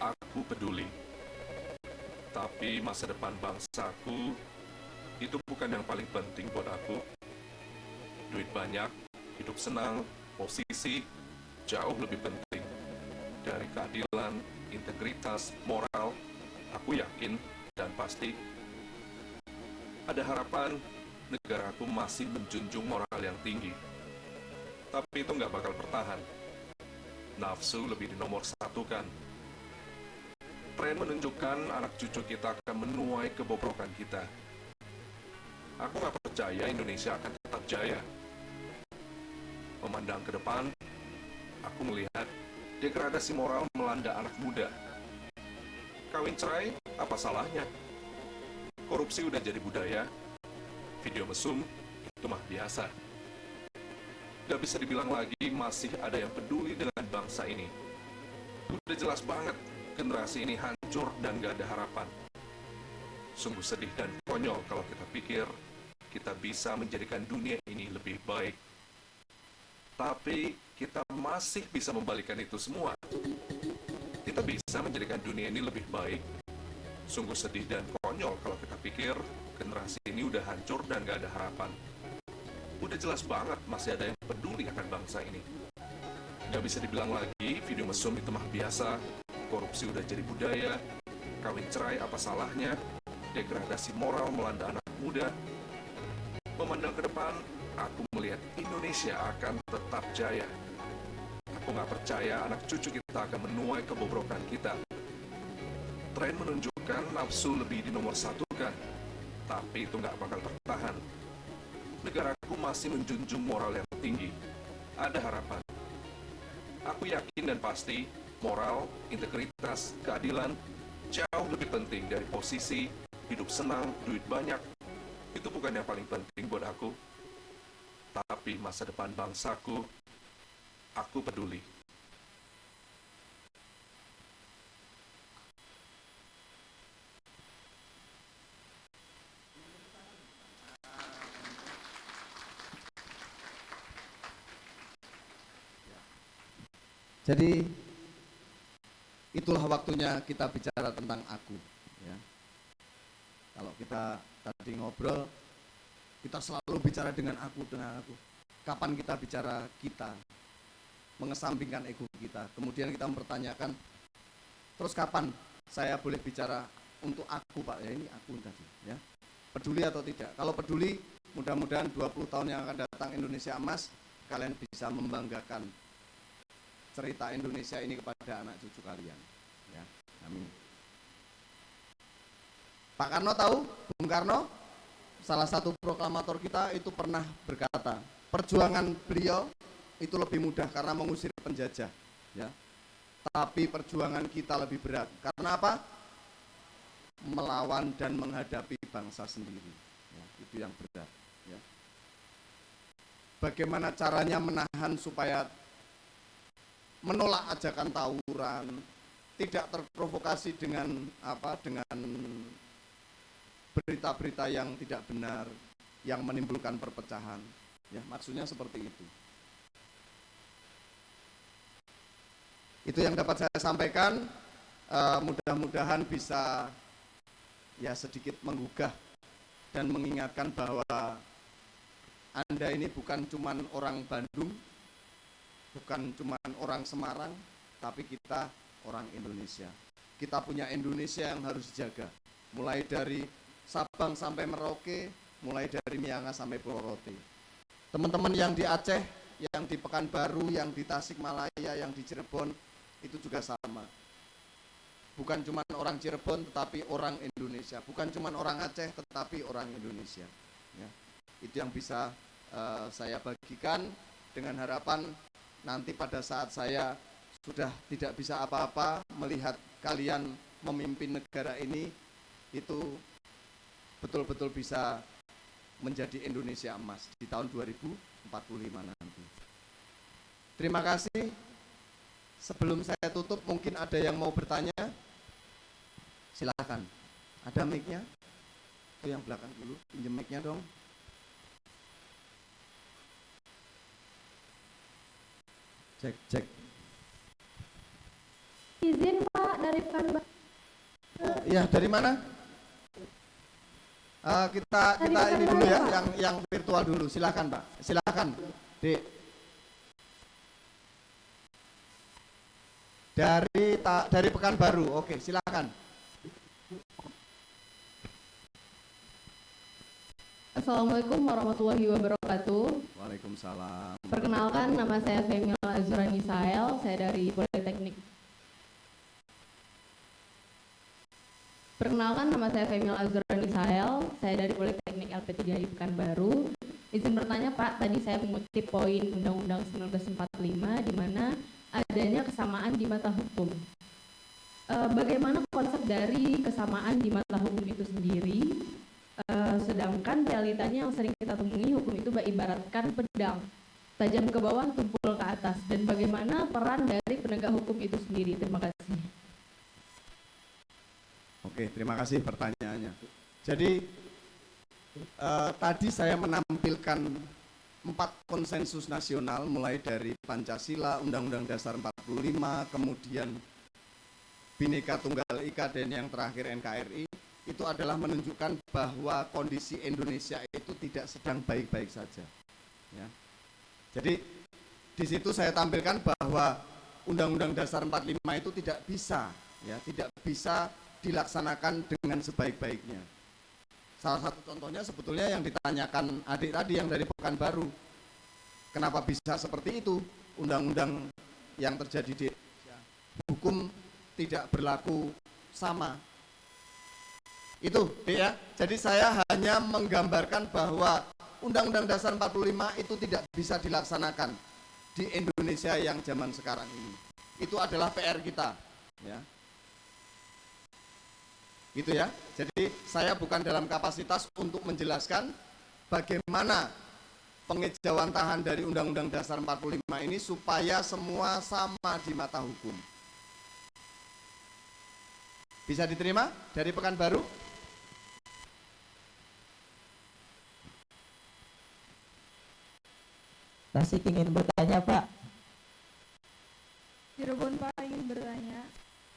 Speaker 4: Aku peduli. Tapi masa depan bangsaku itu bukan yang paling penting buat aku. Duit banyak, hidup senang, posisi jauh lebih penting. Dari keadilan, integritas, moral, aku yakin dan pasti ada harapan negaraku masih menjunjung moral yang tinggi. Tapi itu nggak bakal bertahan. Nafsu lebih dinomor satukan. Tren menunjukkan anak cucu kita akan menuai kebobrokan kita. Aku nggak percaya Indonesia akan tetap jaya. Memandang ke depan, aku melihat degradasi moral melanda anak muda. Kawin cerai, apa salahnya? Korupsi udah jadi budaya. Video mesum, itu mah biasa. Gak bisa dibilang lagi masih ada yang peduli dengan bangsa ini. Udah jelas banget, generasi ini hancur dan gak ada harapan. Sungguh sedih dan konyol kalau kita pikir kita bisa menjadikan dunia ini lebih baik. Tapi kita masih bisa membalikan itu semua. Kita bisa menjadikan dunia ini lebih baik. Sungguh sedih dan konyol kalau kita pikir generasi ini udah hancur dan gak ada harapan. Udah jelas banget masih ada yang peduli akan bangsa ini. Gak bisa dibilang lagi video mesum itu mah biasa. Korupsi udah jadi budaya. Kawin cerai apa salahnya? Degradasi moral melanda anak muda. Memandang ke depan, aku melihat Indonesia akan tetap jaya. Aku nggak percaya anak cucu kita akan menuai kebobrokan kita. Tren menunjukkan nafsu lebih dinomorsatukan, tapi itu nggak bakal bertahan. Negaraku masih menjunjung moral yang tinggi. Ada harapan. Aku yakin dan pasti moral, integritas, keadilan jauh lebih penting dari posisi, hidup senang, duit banyak. Itu bukan yang paling penting buat aku. Tapi masa depan bangsaku, aku peduli.
Speaker 2: Jadi itulah waktunya kita bicara tentang aku. Ya. Kalau kita tadi ngobrol, kita selalu bicara dengan aku. Kapan kita bicara kita? Mengesampingkan ego kita. Kemudian kita mempertanyakan, terus kapan saya boleh bicara untuk aku, Pak? Ya ini aku tadi. Ya. Peduli atau tidak? Kalau peduli, mudah-mudahan 20 tahun yang akan datang Indonesia Emas, kalian bisa membanggakan cerita Indonesia ini kepada anak cucu kalian. Ya, amin. Pak Karno tahu, Bung Karno, salah satu proklamator kita itu pernah berkata, perjuangan beliau itu lebih mudah karena mengusir penjajah. Ya. Tapi perjuangan kita lebih berat. Karena apa? Melawan dan menghadapi bangsa sendiri. Ya, itu yang berat. Ya. Bagaimana caranya menahan supaya menolak ajakan tawuran, tidak terprovokasi dengan berita-berita yang tidak benar, yang menimbulkan perpecahan. Ya, maksudnya seperti itu. Itu yang dapat saya sampaikan. Mudah-mudahan bisa ya sedikit menggugah dan mengingatkan bahwa Anda ini bukan cuma orang Bandung, bukan cuma orang Semarang, tapi kita orang Indonesia. Kita punya Indonesia yang harus dijaga. Mulai dari Sabang sampai Merauke, mulai dari Miangas sampai Pulau Rote. Teman-teman yang di Aceh, yang di Pekanbaru, yang di Tasikmalaya, yang di Cirebon, itu juga sama. Bukan cuma orang Cirebon, tetapi orang Indonesia. Bukan cuma orang Aceh, tetapi orang Indonesia. Ya. Itu yang bisa saya bagikan dengan harapan nanti pada saat saya sudah tidak bisa apa-apa melihat kalian memimpin negara ini, itu betul-betul bisa menjadi Indonesia Emas di tahun 2045 nanti. Terima kasih. Sebelum saya tutup, mungkin ada yang mau bertanya? Silakan. Ada mic-nya? Itu yang belakang dulu, pinjam mic-nya dong. Cek.
Speaker 5: Izin Pak dari
Speaker 2: Iya, dari mana? Kita ini dulu ya, yang virtual dulu. Silakan Pak, silakan Dek. Dari Pekanbaru, oke silakan.
Speaker 5: Assalamualaikum warahmatullahi wabarakatuh.
Speaker 2: Waalaikumsalam.
Speaker 5: Perkenalkan, nama saya Femil Azurani Sahel, saya dari Politeknik. Perkenalkan, nama saya Femil Azurani Sahel, saya dari Politeknik LP3I Pekanbaru. Izin bertanya Pak, tadi saya mengutip poin Undang-Undang 1945 di mana adanya kesamaan di mata hukum. Bagaimana konsep dari kesamaan di mata hukum itu sendiri? Sedangkan realitanya yang sering kita temui, hukum itu ibaratkan pedang, tajam ke bawah, tumpul ke atas. Dan bagaimana peran dari penegak hukum itu sendiri? Terima kasih.
Speaker 2: Oke, terima kasih pertanyaannya. Jadi tadi saya menampilkan 4 konsensus nasional mulai dari Pancasila, Undang-Undang Dasar 45, kemudian Bhinneka Tunggal Ika dan yang terakhir NKRI. Itu adalah menunjukkan bahwa kondisi Indonesia itu tidak sedang baik-baik saja. Ya. Jadi di situ saya tampilkan bahwa Undang-Undang Dasar 45 itu tidak bisa dilaksanakan dengan sebaik-baiknya. Salah satu contohnya sebetulnya yang ditanyakan adik tadi yang dari Pekanbaru. Kenapa bisa seperti itu? Undang-undang yang terjadi di Indonesia, hukum tidak berlaku sama. Itu ya. Jadi saya hanya menggambarkan bahwa Undang-Undang Dasar 45 itu tidak bisa dilaksanakan di Indonesia yang zaman sekarang ini. Itu adalah PR kita, ya. Gitu ya. Jadi saya bukan dalam kapasitas untuk menjelaskan bagaimana pengejauhan dari Undang-Undang Dasar 45 ini supaya semua sama di mata hukum. Bisa diterima dari Pekanbaru?
Speaker 6: Tasik ingin bertanya Pak.
Speaker 5: Cirebon Pak ingin bertanya.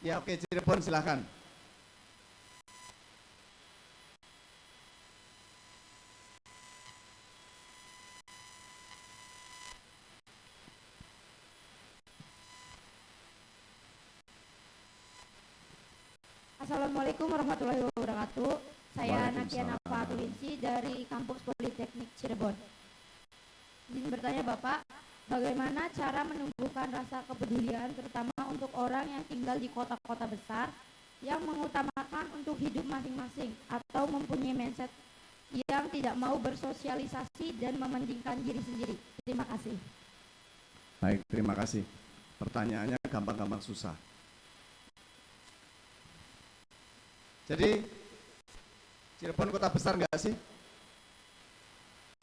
Speaker 2: Ya oke, Cirebon silahkan.
Speaker 7: Assalamualaikum warahmatullahi wabarakatuh. Saya Nakia
Speaker 2: Waalaikumsalam.
Speaker 7: Nafa Atulinsi dari Kampus Politeknik Cirebon. Izin bertanya Bapak, bagaimana cara menumbuhkan rasa kepedulian terutama untuk orang yang tinggal di kota-kota besar yang mengutamakan untuk hidup masing-masing atau mempunyai mindset yang tidak mau bersosialisasi dan mementingkan diri sendiri. Terima kasih.
Speaker 2: Baik, terima kasih. Pertanyaannya gampang-gampang susah. Jadi Cirebon kota besar nggak sih?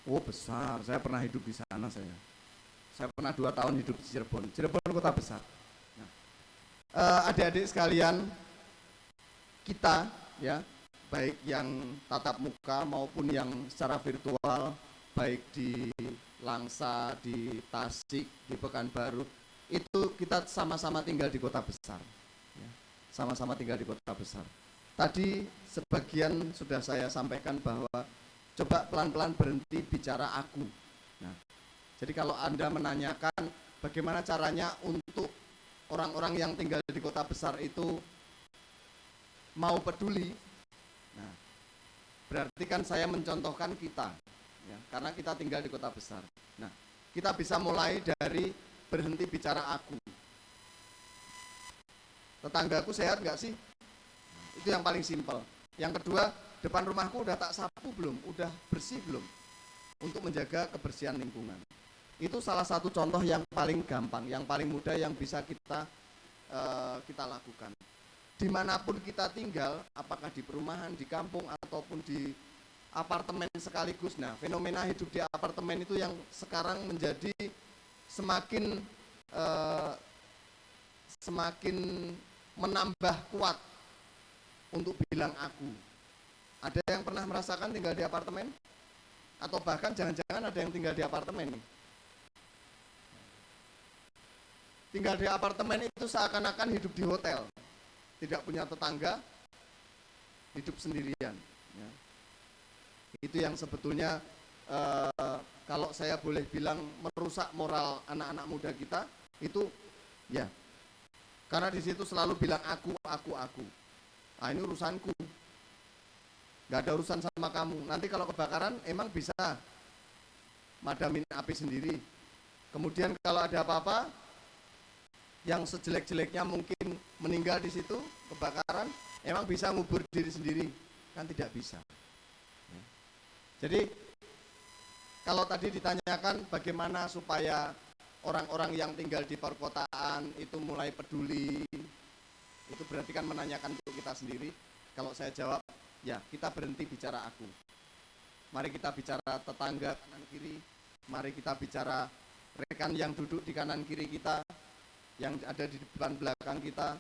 Speaker 2: Oh besar, saya pernah hidup di sana saya. Saya pernah 2 tahun hidup di Cirebon. Cirebon kota besar. Nah, adik-adik sekalian, kita ya, baik yang tatap muka maupun yang secara virtual, baik di Langsa, di Tasik, di Pekanbaru, itu kita sama-sama tinggal di kota besar. Ya, sama-sama tinggal di kota besar. Tadi sebagian sudah saya sampaikan bahwa coba pelan-pelan berhenti bicara aku. Nah, jadi kalau Anda menanyakan bagaimana caranya untuk orang-orang yang tinggal di kota besar itu mau peduli, nah, berarti kan saya mencontohkan kita, ya, karena kita tinggal di kota besar. Nah, kita bisa mulai dari berhenti bicara aku. Tetanggaku sehat nggak sih? Itu yang paling simpel. Yang kedua, depan rumahku udah tak sapu belum? Udah bersih belum? Untuk menjaga kebersihan lingkungan. Itu salah satu contoh yang paling gampang, yang paling mudah yang bisa kita lakukan. Dimanapun kita tinggal, apakah di perumahan, di kampung, ataupun di apartemen sekaligus. Nah, fenomena hidup di apartemen itu yang sekarang menjadi semakin menambah kuat untuk bilang aku. Ada yang pernah merasakan tinggal di apartemen? Atau bahkan jangan-jangan ada yang tinggal di apartemen nih. Tinggal di apartemen itu seakan-akan hidup di hotel. Tidak punya tetangga, hidup sendirian. Ya. Itu yang sebetulnya kalau saya boleh bilang merusak moral anak-anak muda kita itu ya, karena di situ selalu bilang aku. Ah, ini urusanku, nggak ada urusan sama kamu. Nanti kalau kebakaran emang bisa madamin api sendiri. Kemudian kalau ada apa-apa, yang sejelek-jeleknya mungkin meninggal di situ kebakaran, emang bisa ngubur diri sendiri? Kan tidak bisa. Jadi kalau tadi ditanyakan bagaimana supaya orang-orang yang tinggal di perkotaan itu mulai peduli, itu berarti kan menanyakan untuk kita sendiri. Kalau saya jawab, ya kita berhenti bicara aku. Mari kita bicara tetangga kanan kiri, mari kita bicara rekan yang duduk di kanan kiri kita, yang ada di depan belakang kita,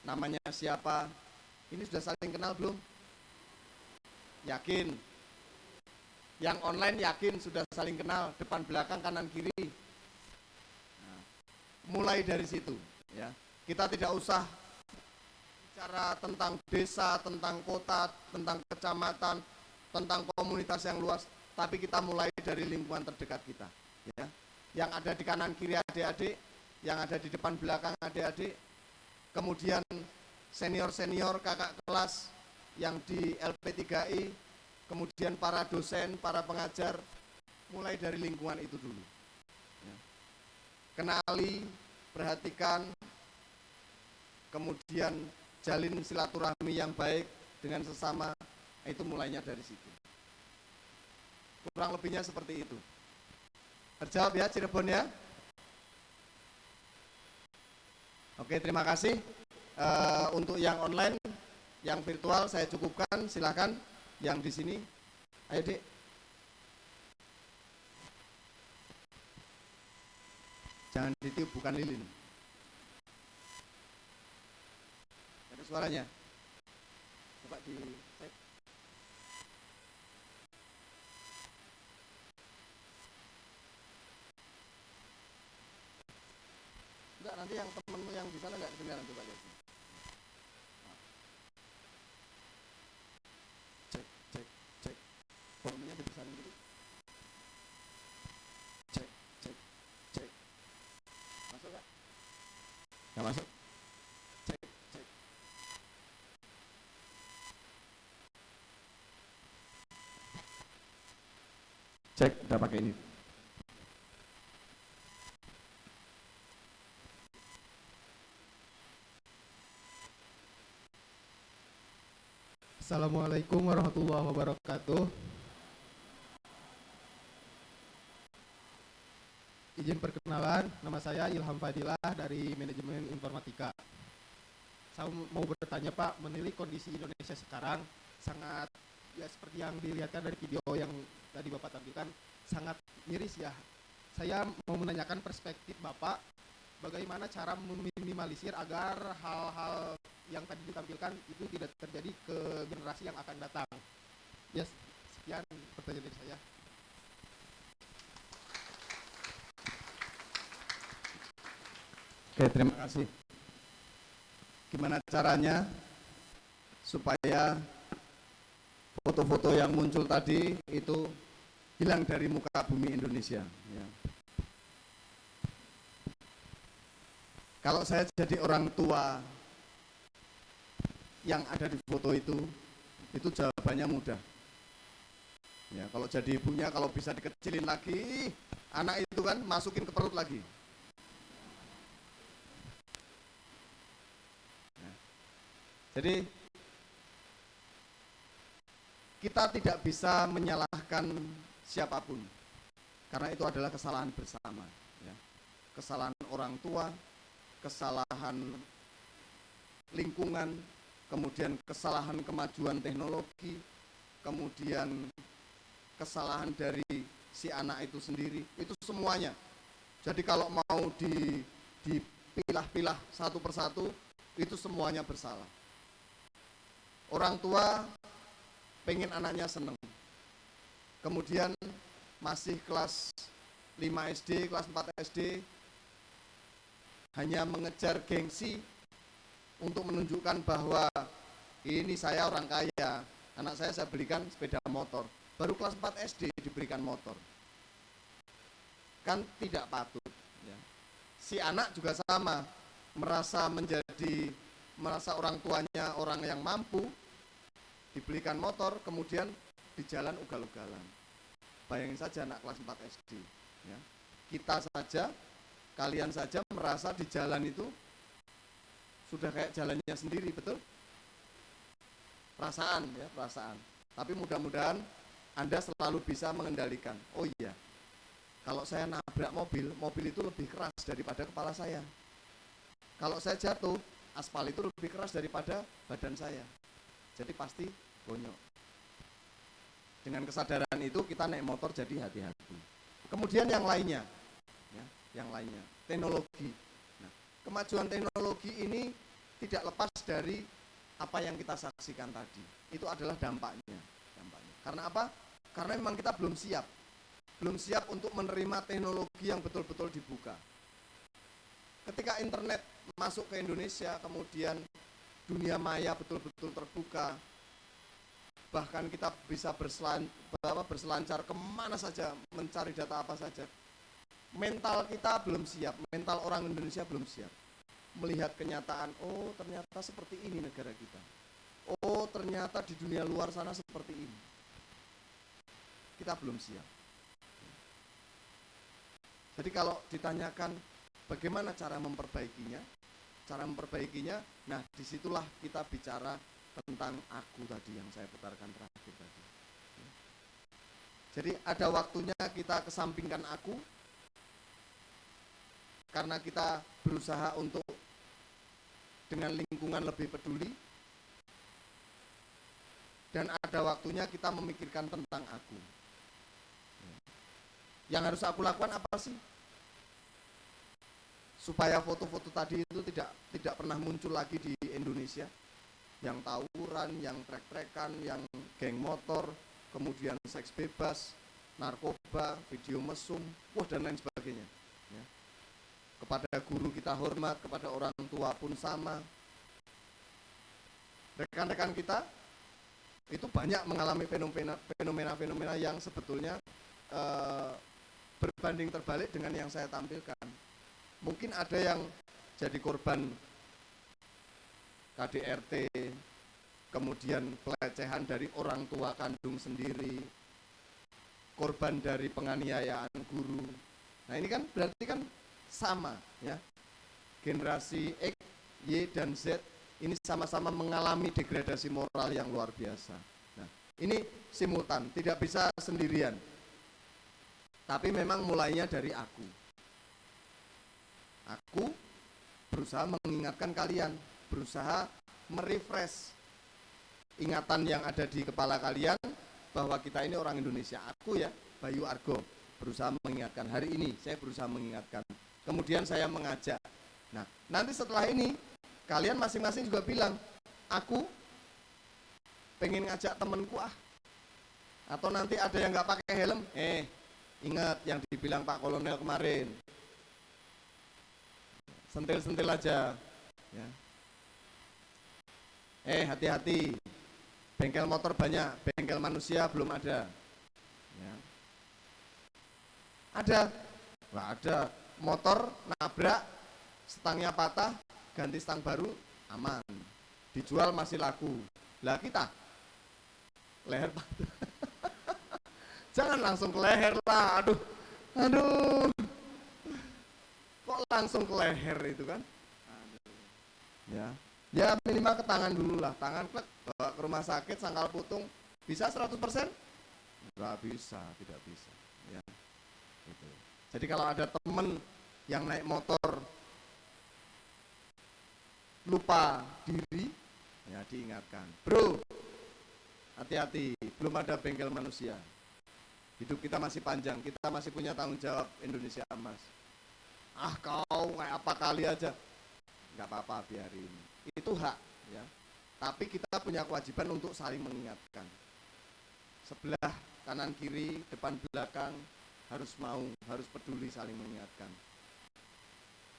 Speaker 2: namanya siapa, ini sudah saling kenal belum? Yakin? Yang online yakin sudah saling kenal, depan belakang kanan kiri. Nah, mulai dari situ, ya. Kita tidak usah bicara tentang desa, tentang kota, tentang kecamatan, tentang komunitas yang luas, tapi kita mulai dari lingkungan terdekat kita, ya. Yang ada di kanan kiri adik-adik, yang ada di depan belakang adik-adik, kemudian senior-senior kakak kelas yang di LP3I, kemudian para dosen, para pengajar, mulai dari lingkungan itu dulu. Ya. Kenali, perhatikan, kemudian jalin silaturahmi yang baik dengan sesama, itu mulainya dari situ. Kurang lebihnya seperti itu. Terjawab ya Cirebon ya? Oke, terima kasih. Untuk yang online, yang virtual saya cukupkan, silakan. Yang di sini, ayo Dek. Jangan ditiup, bukan lilin. Ada suaranya. Coba di cek. Enggak, nanti yang temenmu yang di sana enggak kedengaran, coba lihat. Volumenya dibesarin gitu. Cek. Masuk gak? Gak masuk? Cek. Cek, udah pakai ini.
Speaker 8: Assalamualaikum warahmatullahi wabarakatuh. Izin perkenalan, nama saya Ilham Fadilah dari Manajemen Informatika. Saya mau bertanya Pak, menilik kondisi Indonesia sekarang sangat, ya seperti yang dilihatkan dari video yang tadi Bapak tampilkan, sangat miris ya. Saya mau menanyakan perspektif Bapak, bagaimana cara meminimalisir agar hal-hal yang tadi ditampilkan itu tidak terjadi ke generasi yang akan datang. Ya, sekian pertanyaan dari saya.
Speaker 2: Oke, terima kasih. Gimana caranya supaya foto-foto yang muncul tadi itu hilang dari muka bumi Indonesia? Ya. Kalau saya jadi orang tua yang ada di foto itu jawabannya mudah. Ya, kalau jadi ibunya, kalau bisa dikecilin lagi, anak itu kan masukin ke perut lagi. Jadi kita tidak bisa menyalahkan siapapun, karena itu adalah kesalahan bersama. Ya. Kesalahan orang tua, kesalahan lingkungan, kemudian kesalahan kemajuan teknologi, kemudian kesalahan dari si anak itu sendiri, itu semuanya. Jadi kalau mau dipilah-pilah satu persatu, itu semuanya bersalah. Orang tua pengen anaknya seneng, kemudian masih kelas 5 SD, kelas 4 SD, hanya mengejar gengsi untuk menunjukkan bahwa ini saya orang kaya, anak saya belikan sepeda motor, baru kelas 4 SD diberikan motor. Kan tidak patut. Ya. Si anak juga sama, merasa orang tuanya orang yang mampu, dibelikan motor, kemudian di jalan ugal-ugalan. Bayangin saja anak kelas 4 SD. Ya. Kita saja, kalian saja merasa di jalan itu sudah kayak jalannya sendiri, betul? Perasaan ya, perasaan. Tapi mudah-mudahan Anda selalu bisa mengendalikan. Oh iya, kalau saya nabrak mobil itu lebih keras daripada kepala saya. Kalau saya jatuh, aspal itu lebih keras daripada badan saya. Jadi pasti bonyok. Dengan kesadaran itu kita naik motor jadi hati-hati. Kemudian yang lainnya, ya, yang lainnya, teknologi. Nah, kemajuan teknologi ini tidak lepas dari apa yang kita saksikan tadi. Itu adalah dampaknya. Karena apa? Karena memang kita belum siap untuk menerima teknologi yang betul-betul dibuka. Ketika internet masuk ke Indonesia, kemudian dunia maya betul-betul terbuka, bahkan kita bisa berselancar kemana saja, mencari data apa saja. Mental kita belum siap, mental orang Indonesia belum siap melihat kenyataan, oh ternyata seperti ini negara kita, oh ternyata di dunia luar sana seperti ini. Kita belum siap. Jadi kalau ditanyakan bagaimana cara memperbaikinya, nah disitulah kita bicara tentang aku tadi yang saya putarkan terakhir tadi. Jadi ada waktunya kita kesampingkan aku, karena kita berusaha untuk dengan lingkungan lebih peduli, dan ada waktunya kita memikirkan tentang aku. Yang harus aku lakukan apa sih? Supaya foto-foto tadi itu tidak pernah muncul lagi di Indonesia. Yang tawuran, yang trek-trekan, yang geng motor, kemudian seks bebas, narkoba, video mesum, dan lain sebagainya. Ya. Kepada guru kita hormat, kepada orang tua pun sama. Rekan-rekan kita itu banyak mengalami fenomena-fenomena yang sebetulnya berbanding terbalik dengan yang saya tampilkan. Mungkin ada yang jadi korban KDRT, kemudian pelecehan dari orang tua kandung sendiri, korban dari penganiayaan guru. Nah ini kan berarti kan sama ya, generasi X, Y, dan Z ini sama-sama mengalami degradasi moral yang luar biasa. Nah ini simultan, tidak bisa sendirian, tapi memang mulainya dari aku. Aku berusaha mengingatkan kalian, berusaha merefresh ingatan yang ada di kepala kalian bahwa kita ini orang Indonesia. Aku ya, Bayu Argo, berusaha mengingatkan. Hari ini saya berusaha mengingatkan. Kemudian saya mengajak. Nah, nanti setelah ini kalian masing-masing juga bilang, aku pengen ngajak temenku Atau nanti ada yang nggak pakai helm, ingat yang dibilang Pak Kolonel kemarin. Sentil-sentil aja ya. Hati-hati, bengkel motor banyak, bengkel manusia belum ada ya. Nggak ada, motor nabrak, stangnya patah, ganti stang baru, aman, dijual masih laku. Lah kita leher patah. Jangan langsung ke leher lah, aduh kok langsung ke leher itu kan. Ya minimal ke tangan dulu lah, tangan klek, bawa ke rumah sakit, sangkal putung. Bisa 100%? Nggak bisa, tidak bisa ya. Gitu. Jadi kalau ada temen yang naik motor lupa diri, ya diingatkan, bro, hati-hati, belum ada bengkel manusia. Hidup kita masih panjang, kita masih punya tanggung jawab Indonesia Emas. Kau kayak apa kali aja, nggak apa-apa, biarin, itu hak ya. Tapi kita punya kewajiban untuk saling mengingatkan. Sebelah kanan kiri, depan belakang harus peduli saling mengingatkan.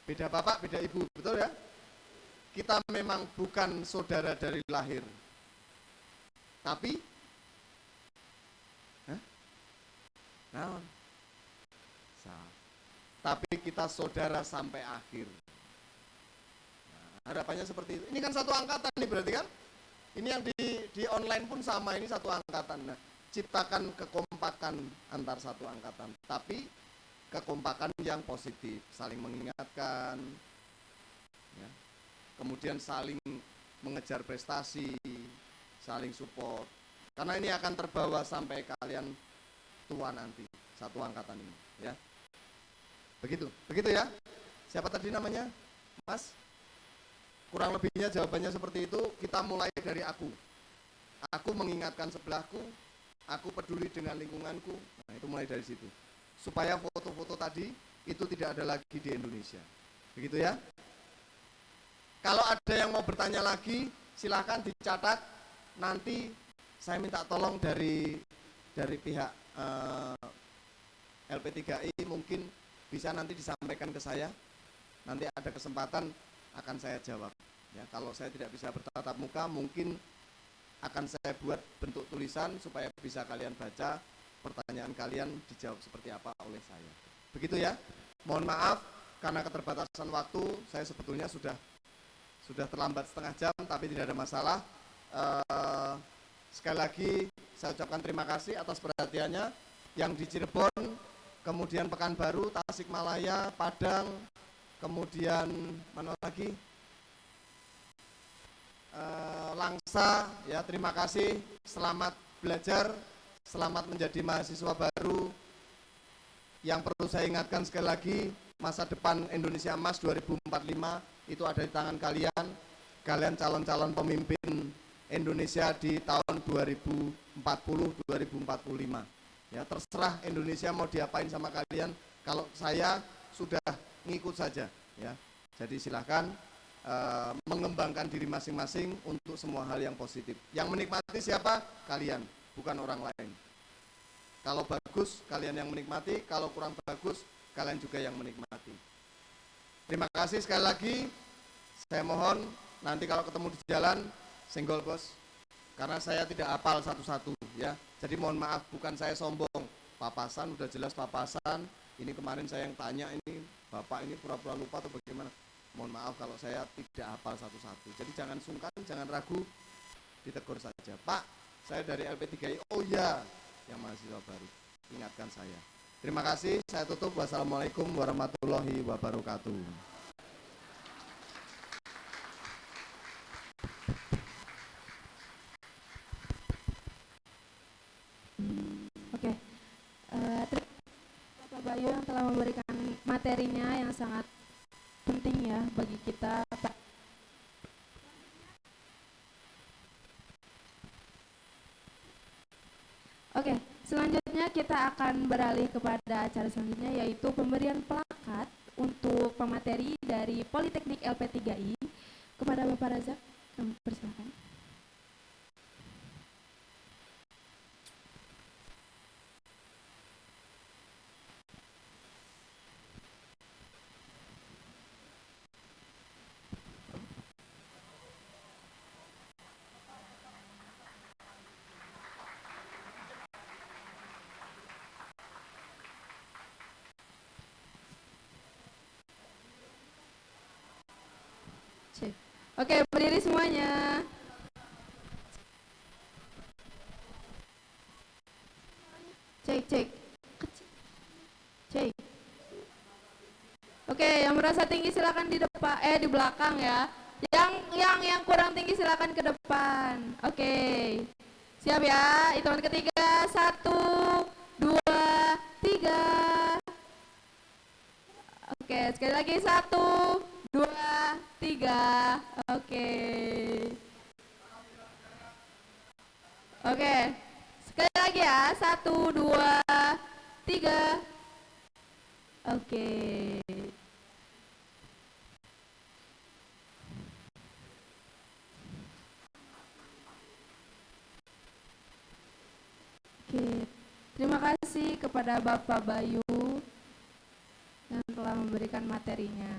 Speaker 2: Beda bapak, beda ibu, betul ya? Kita memang bukan saudara dari lahir, Tapi naon? Tapi kita saudara sampai akhir. Nah, harapannya seperti itu. Ini kan satu angkatan nih berarti kan? Ini yang di online pun sama, ini satu angkatan. Nah, ciptakan kekompakan antar satu angkatan, tapi kekompakan yang positif, saling mengingatkan, ya. Kemudian saling mengejar prestasi, saling support. Karena ini akan terbawa sampai kalian tua nanti, satu angkatan ini, ya. Begitu ya. Siapa tadi namanya? Mas? Kurang lebihnya jawabannya seperti itu. Kita mulai dari aku. Aku mengingatkan sebelahku, aku peduli dengan lingkunganku. Nah, itu mulai dari situ. Supaya foto-foto tadi itu tidak ada lagi di Indonesia. Begitu ya. Kalau ada yang mau bertanya lagi, silahkan dicatat. Nanti saya minta tolong dari pihak LP3I mungkin bisa nanti disampaikan ke saya. Nanti ada kesempatan akan saya jawab. Ya, kalau saya tidak bisa bertatap muka, mungkin akan saya buat bentuk tulisan supaya bisa kalian baca, pertanyaan kalian dijawab seperti apa oleh saya. Begitu ya. Mohon maaf karena keterbatasan waktu, saya sebetulnya sudah terlambat setengah jam, tapi tidak ada masalah. Sekali lagi saya ucapkan terima kasih atas perhatiannya. Yang di Cirebon, kemudian Pekanbaru, Tasikmalaya, Padang, kemudian mana lagi? Langsa, ya terima kasih. Selamat belajar, selamat menjadi mahasiswa baru. Yang perlu saya ingatkan sekali lagi, masa depan Indonesia Emas 2045 itu ada di tangan kalian. Kalian calon-calon pemimpin Indonesia di tahun 2040-2045. Ya, terserah Indonesia mau diapain sama kalian. Kalau saya sudah ngikut saja, ya. Jadi silahkan mengembangkan diri masing-masing untuk semua hal yang positif. Yang menikmati siapa? Kalian, bukan orang lain. Kalau bagus, kalian yang menikmati. Kalau kurang bagus, kalian juga yang menikmati. Terima kasih sekali lagi. Saya mohon nanti kalau ketemu di jalan, senggol bos. Karena saya tidak hafal satu-satu, ya. Jadi mohon maaf, bukan saya sombong. Papasan, udah jelas papasan. Ini kemarin saya yang tanya, ini Bapak ini pura-pura lupa atau bagaimana? Mohon maaf kalau saya tidak hafal satu-satu. Jadi jangan sungkan, jangan ragu, ditegur saja. Pak, saya dari LP3I. Oh ya, yang mahasiswa baru. Ingatkan saya. Terima kasih, saya tutup. Wassalamualaikum warahmatullahi wabarakatuh.
Speaker 5: Oke, terima kasih Bapak Bayu yang telah memberikan materinya yang sangat penting ya bagi kita. Oke, selanjutnya kita akan beralih kepada acara selanjutnya, yaitu pemberian plakat untuk pemateri dari Politeknik LP3I. Kepada Bapak Razak, kami persilakan. Oke, berdiri semuanya. Cek. Oke, yang merasa tinggi silakan di depan, di belakang ya. Yang kurang tinggi silakan ke depan. Oke. Siap ya? Hitungan ketiga, 1, 2, 3. Oke, sekali lagi 1, 2, 3. Oke. Oke. Sekali lagi ya. 1, 2, 3. Oke. Oke. Terima kasih kepada Bapak Bayu yang telah memberikan materinya.